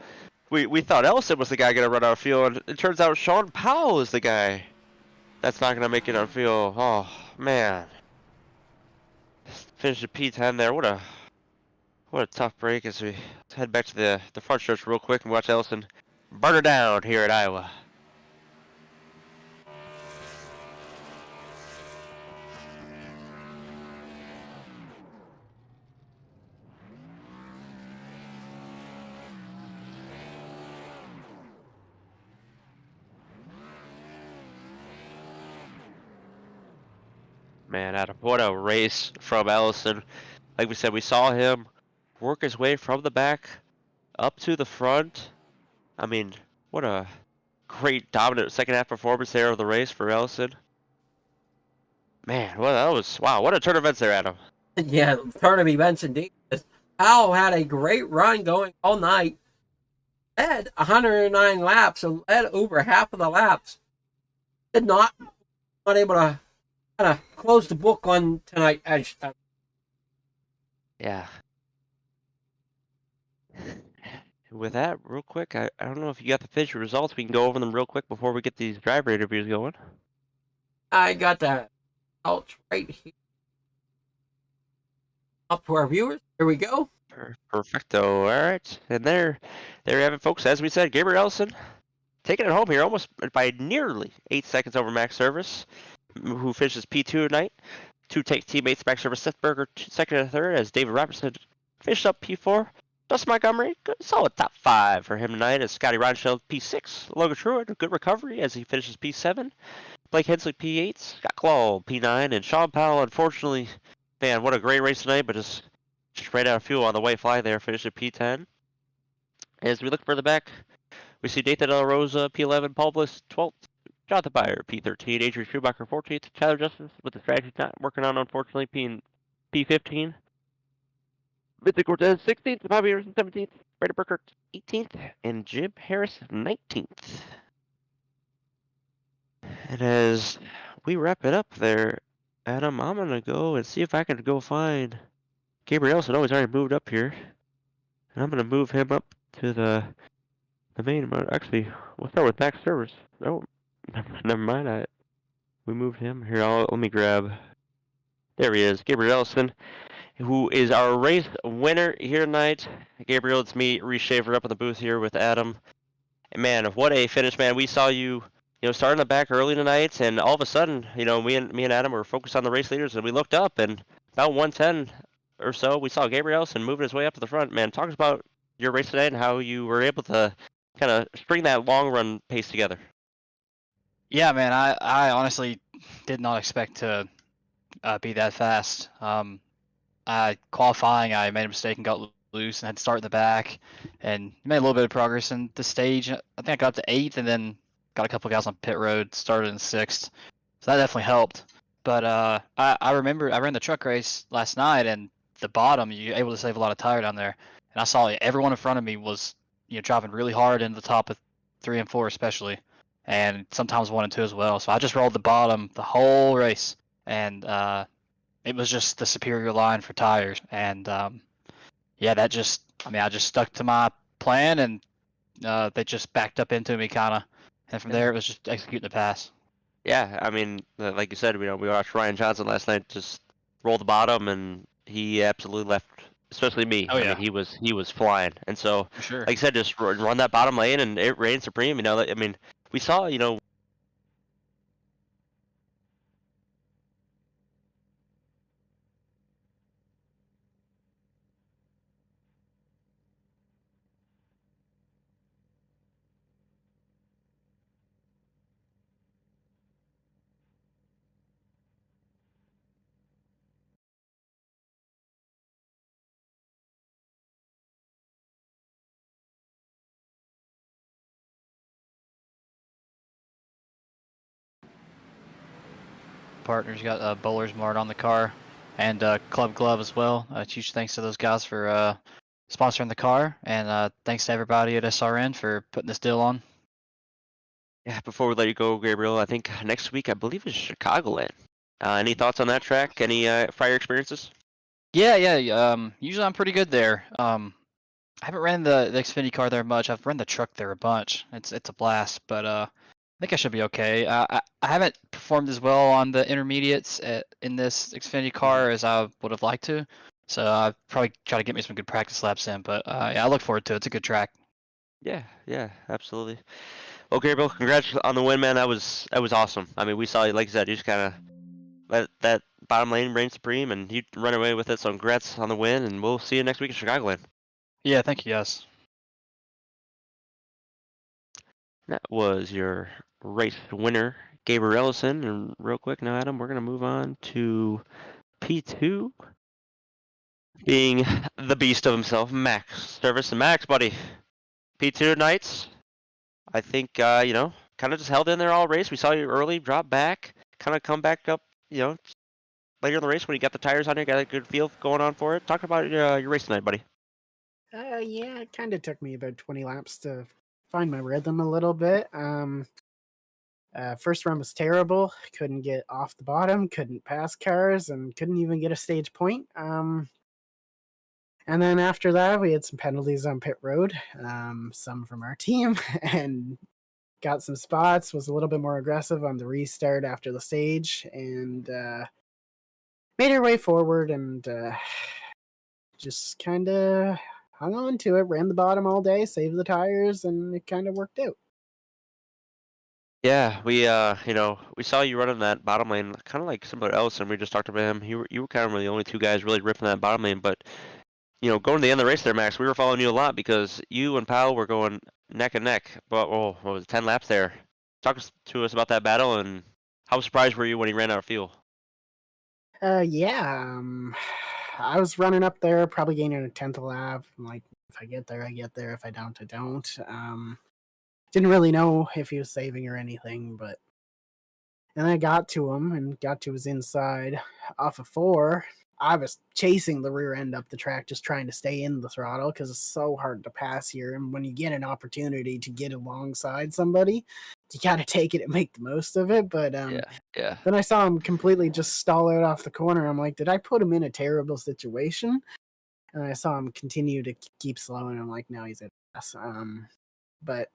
we thought Ellison was the guy going to run out of fuel, and it turns out Sean Powell is the guy that's not going to make it on fuel. Oh, man. Finish the P10 there. What a tough break as we head back to the front stretch real quick and watch Ellison burn her down here at Iowa. Man, Adam, what a race from Ellison. Like we said, we saw him work his way from the back up to the front. I mean, what a great dominant second half performance there of the race for Ellison. Man, well, that was, wow, what a turn of events there, Adam. Yeah, turn of events indeed. Powell had a great run going all night. Led 109 laps and led over half of the laps. Did not able to kind of close the book on tonight. Yeah. With that, real quick, I don't know if you got the official results. We can go over them real quick before we get these driver interviews going. I got the results right here. Up to our viewers. Here we go. Perfecto. All right. And there you have it, folks. As we said, Gabriel Ellison taking it home here almost by nearly 8 seconds over Max Service, who finishes P2 tonight. 2 teammates, Max Service, Seth Berger, second and third, as David Robertson finished up P4. Dustin Montgomery, good, solid top 5 for him tonight, as Scotty Ronsheld, P6. Logan Truitt, good recovery as he finishes P7. Blake Hensley, P8. Scott Claw, P9. And Sean Powell, unfortunately, man, what a great race tonight, but just ran out of fuel on the white flag there, finished at P10. As we look further back, we see Nathan De La Rosa, P11, Paul Bliss, 12th. Jonathan Byer, P13, Adrian Schumacher, 14th, Tyler Justice with the strategy not working on, unfortunately, P15. Vincent Cortez, 16th, Bobby Harrison, 17th, Brandon Burkert, 18th, and Jim Harris, 19th. And as we wrap it up there, Adam, I'm going to go and see if I can go find Gabriel Ellison. Oh, he's already moved up here. And I'm going to move him up to the main mode. Actually, we'll start with Max Service. Oh, never mind. We moved him. Here, let me grab. There he is, Gabriel Ellison, who is our race winner here tonight. Gabriel, it's me, Reese Shaver, up in the booth here with Adam. And man, what a finish, man! We saw you, starting the back early tonight, and all of a sudden, me and Adam were focused on the race leaders, and we looked up, and about 110 or so, we saw Gabrielson moving his way up to the front. Man, talk about your race today and how you were able to kind of string that long run pace together. Yeah, man, I honestly did not expect to be that fast. Qualifying, I made a mistake and got loose and had to start in the back, and made a little bit of progress in the stage. I think I got up to 8th, and then got a couple of guys on pit road, started in 6th, so that definitely helped. But I remember I ran the truck race last night, and the bottom, you're able to save a lot of tire down there, and I saw everyone in front of me was driving really hard into the top of 3 and 4 especially, and sometimes 1 and 2 as well. So I just rolled the bottom the whole race, and it was just the superior line for tires. And yeah, I just stuck to my plan, and they just backed up into me kind of, and from there it was just executing the pass. Yeah, I mean, like you said, we watched Ryan Johnson last night just roll the bottom, and he absolutely left, especially me. Oh, I yeah. mean, he was flying, and so, For sure. like you said, just run that bottom lane, and it reigned supreme. I mean, we saw, Partners got Bowler's Mart on the car, and Club Glove as well. Huge thanks to those guys for sponsoring the car, and thanks to everybody at SRN for putting this deal on. yeah. Before we let you go, Gabriel, I think next week I believe is Chicagoland. Any thoughts on that track? Any prior experiences? Yeah. Usually I'm pretty good there. I haven't ran the Xfinity car there much. I've run the truck there a bunch. It's a blast, but I think I should be okay. I haven't performed as well on the intermediates in this Xfinity car as I would have liked to, so I'll probably try to get me some good practice laps in. But yeah, I look forward to it. It's a good track. Yeah, absolutely. Well, Gabriel, congrats on the win, man. That was awesome. I mean, we saw you, like you said, you just kind of let that bottom lane reign supreme, and you run away with it. So congrats on the win, and we'll see you next week in Chicagoland. Yeah, thank you guys. That was your race winner, Gabriel Ellison. And real quick now, Adam, we're gonna move on to P2, being the beast of himself, Max. Service and Max, buddy. P2 nights. I think kind of just held in there all race. We saw you early, drop back, kind of come back up, later in the race when you got the tires on you, got a good feel going on for it. Talk about your race tonight, buddy. Yeah, it kind of took me about 20 laps to find my rhythm a little bit. First run was terrible. Couldn't get off the bottom, couldn't pass cars, and couldn't even get a stage point. And then after that, we had some penalties on pit road, some from our team, and got some spots, was a little bit more aggressive on the restart after the stage, and made our way forward, and just kind of hung on to it, ran the bottom all day, saved the tires, and it kind of worked out. Yeah, we saw you running that bottom lane, kind of like similar to Ellison. We just talked about him. You were kind of the only two guys really ripping that bottom lane, but going to the end of the race there, Max, we were following you a lot because you and Powell were going neck and neck. But what was it, 10 laps there? Talk to us about that battle, and how surprised were you when he ran out of fuel? Yeah, I was running up there, probably gaining a 10th lap. I'm like, if I get there, I get there. If I don't, I don't. Didn't really know if he was saving or anything, but and I got to him and got to his inside off of 4. I was chasing the rear end up the track, just trying to stay in the throttle because it's so hard to pass here. And when you get an opportunity to get alongside somebody, you got to take it and make the most of it. But Yeah. then I saw him completely just stall out off the corner. I'm like, did I put him in a terrible situation? And I saw him continue to keep slowing. I'm like, no, he's at us. But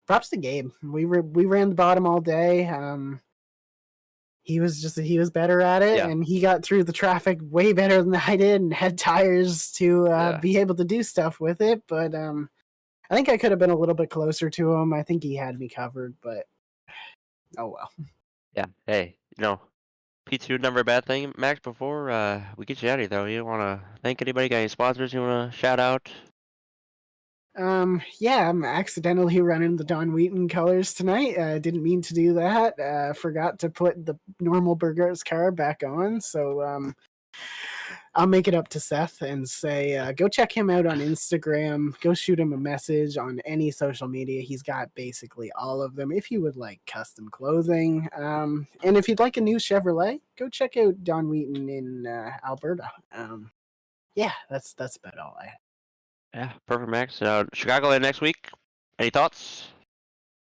props to Gabe. We ran the bottom all day. He was better at it, and he got through the traffic way better than I did, and had tires to be able to do stuff with it. But I think I could have been a little bit closer to him. I think he had me covered, but oh well. Yeah. Hey, P2 never a bad thing. Max, before we get you out of here, though, you want to thank anybody? Got any sponsors you want to shout out? Yeah, I'm accidentally running the Don Wheaton colors tonight. Didn't mean to do that. Forgot to put the normal Burgart's car back on, so I'll make it up to Seth and say, go check him out on Instagram. Go shoot him a message on any social media. He's got basically all of them. If you would like custom clothing, and if you'd like a new Chevrolet, go check out Don Wheaton in Alberta. Yeah, that's about all I have. Yeah, perfect, Max. Chicagoland next week. Any thoughts?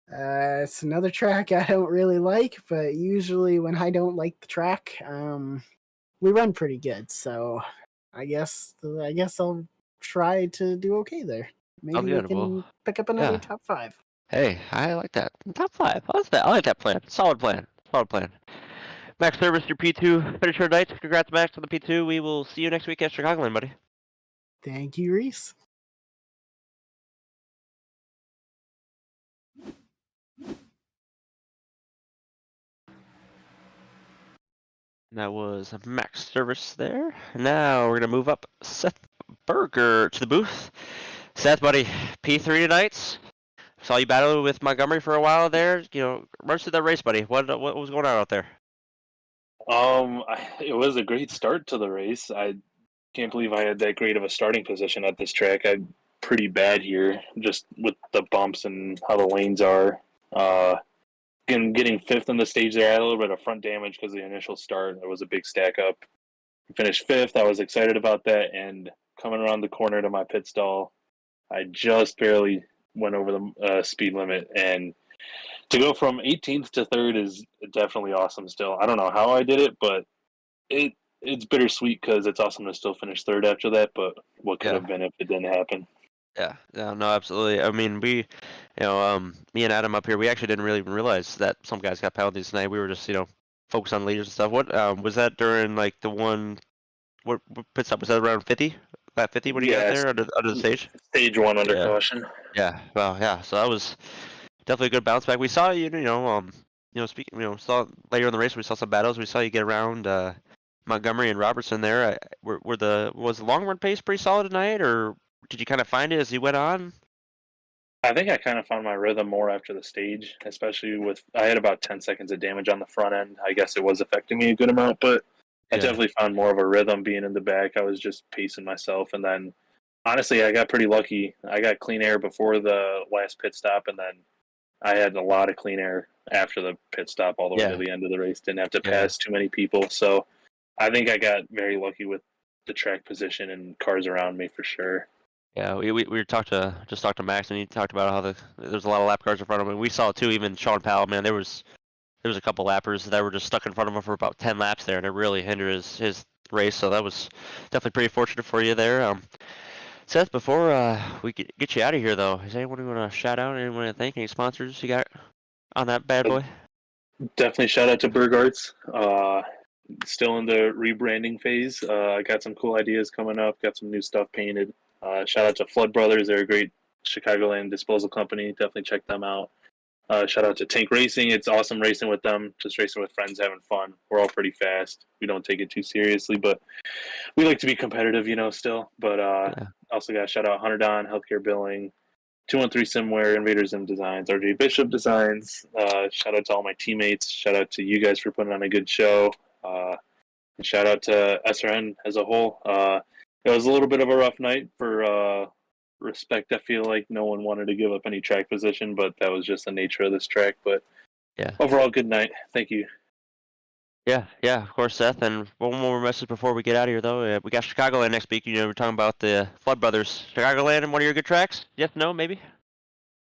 It's another track I don't really like, but usually when I don't like the track, we run pretty good. So I guess I'll try to do okay there. Maybe we good. can Well, pick up another yeah. top 5. Hey, I like that. Top 5. I like that. I like that plan. Solid plan. Solid plan. Max Service, your P2 finisher night. Congrats, Max, on the P2. We will see you next week at Chicagoland, buddy. Thank you, Reese. That was Max Service there. Now we're going to move up Seth Berger to the booth. Seth, buddy, P3 tonight. Saw you battle with Montgomery for a while there. Run through that race, buddy. What was going on out there? It was a great start to the race. I can't believe I had that great of a starting position at this track. I'm pretty bad here, just with the bumps and how the lanes are. Getting fifth on the stage there, I had a little bit of front damage because of the initial start. It was a big stack up. Finished fifth. I was excited about that, and coming around the corner to my pit stall, I just barely went over the speed limit, and to go from 18th to third is definitely awesome still. I don't know how I did it, but it's bittersweet because it's awesome to still finish third after that, but what could have been if it didn't happen? Yeah, no, absolutely. I mean, me and Adam up here, we actually didn't really even realize that some guys got penalties tonight. We were just, focused on leaders and stuff. What was that during like the one? What pit stop was that around 50? About 50 when you got there under the stage? Stage 1 under caution. Yeah, well, yeah. So that was definitely a good bounce back. We saw you, saw later in the race we saw some battles. We saw you get around Montgomery and Robertson there. Was the long run pace pretty solid tonight, or did you kind of find it as you went on? I think I kind of found my rhythm more after the stage, especially I had about 10 seconds of damage on the front end. I guess it was affecting me a good amount, but I definitely found more of a rhythm being in the back. I was just pacing myself, and then honestly, I got pretty lucky. I got clean air before the last pit stop, and then I had a lot of clean air after the pit stop all the way to the end of the race. Didn't have to pass too many people, so I think I got very lucky with the track position and cars around me for sure. Yeah, we talked to Max, and he talked about how there's a lot of lap cars in front of him. We saw too, even Sean Powell, man, there was a couple lappers that were just stuck in front of him for about 10 laps there, and it really hindered his race. So that was definitely pretty fortunate for you there. Seth, before we get you out of here, though, is anyone you want to shout out? Anyone to thank? Any sponsors you got on that bad boy? Definitely shout out to Burgart's. Still in the rebranding phase. I got some cool ideas coming up. Got some new stuff painted. Shout out to Flood Brothers. They're a great Chicagoland disposal company. Definitely check them out. Shout out to Tank Racing. It's awesome racing with them. Just racing with friends, having fun. We're all pretty fast. We don't take it too seriously, but we like to be competitive, still. But also got to shout out Hunter Don, Healthcare Billing, 213 Simware, Invader Zim Designs, RJ Bishop Designs. Shout out to all my teammates. Shout out to you guys for putting on a good show. And shout out to SRN as a whole. It was a little bit of a rough night for respect. I feel like no one wanted to give up any track position, but that was just the nature of this track. But overall, good night. Thank you. Yeah, of course, Seth. And one more message before we get out of here, though. We got Chicagoland next week. We're talking about the Flood Brothers. Chicagoland and one of your good tracks? Yes, no, maybe?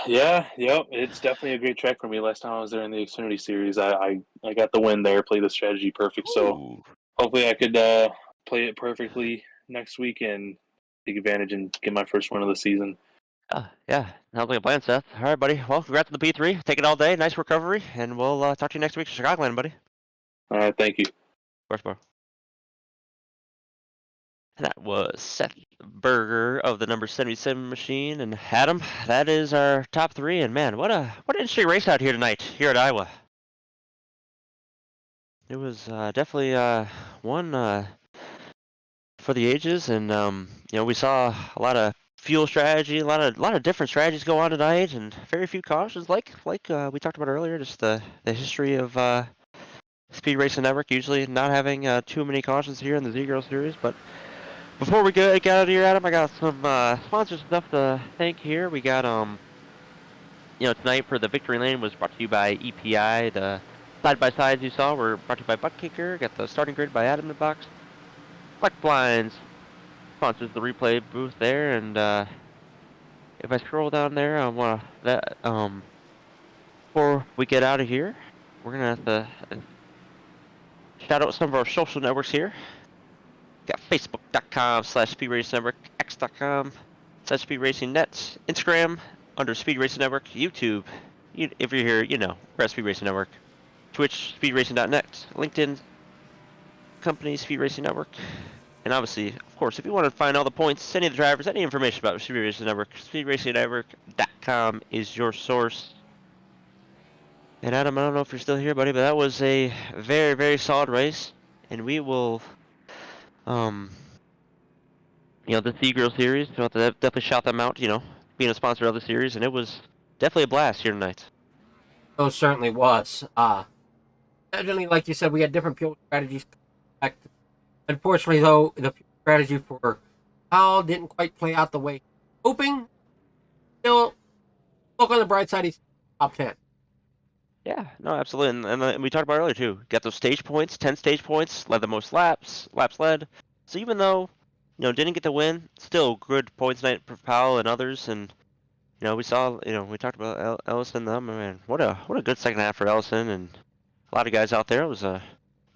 Yeah, it's definitely a great track for me. Last time I was there in the Xfinity Series, I got the win there, played the strategy perfect. Ooh. So hopefully I could play it perfectly next week and take advantage and get my first win of the season. Yeah, sounds like a plan, Seth. All right, buddy. Well, congrats on the P3. Take it all day. Nice recovery, and we'll talk to you next week in Chicagoland, buddy. All right, thank you. Of course, bro. That was Seth Berger of the number 77 machine, and Adam, that is our top three. And man, what an interesting race out here tonight, here at Iowa. It was definitely one for the ages, and we saw a lot of fuel strategy, a lot of different strategies go on tonight, and very few cautions, like we talked about earlier, just the history of Speed Racing Network usually not having too many cautions here in the Z-Girl series, but. Before we get out of here, Adam, I got some sponsor stuff to thank here. We got tonight for the Victory Lane was brought to you by EPI. The side-by-sides you saw were brought to you by Butt Kicker. Got the starting grid by Adam in the Box. Flex Blinds sponsors the replay booth there, and if I scroll down there, I want that before we get out of here, we're gonna have to shout out some of our social networks here. Got Facebook.com/Speed Racing Network, X.com/Speed Racing Net, Instagram under Speed Racing Network, YouTube. If you're here, we're at Speed Racing Network. Twitch, SpeedRacing.net, LinkedIn, company, Speed Racing Network. And obviously, of course, if you want to find all the points, any of the drivers, any information about Speed Racing Network, SpeedRacingNetwork.com is your source. And Adam, I don't know if you're still here, buddy, but that was a very, very solid race. And we will. The Z-Girl series, we'll have to definitely shout them out, being a sponsor of the series, and it was definitely a blast here tonight. Oh, certainly was. Definitely, like you said, we had different fuel strategies. Unfortunately, though, the fuel strategy for Hal didn't quite play out the way hoping. Still, look on the bright side, he's top 10. Yeah, no, absolutely, and we talked about earlier too. Got those stage points, 10 stage points, led the most laps led. So even though, didn't get the win, still good points night for Powell and others, and we saw, we talked about Ellison. Man, what a good second half for Ellison and a lot of guys out there. It was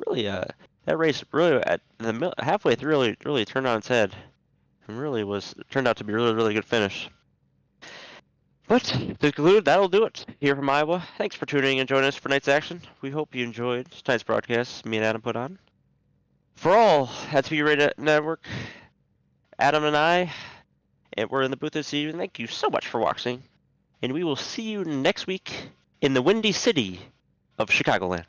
really that race really at the halfway through really turned on its head, and really turned out to be a really good finish. But to conclude, that'll do it here from Iowa. Thanks for tuning in and joining us for tonight's action. We hope you enjoyed tonight's broadcast me and Adam put on. For all at Speed Racing Network, Adam and I, and we're in the booth this evening. Thank you so much for watching, and we will see you next week in the Windy City of Chicagoland.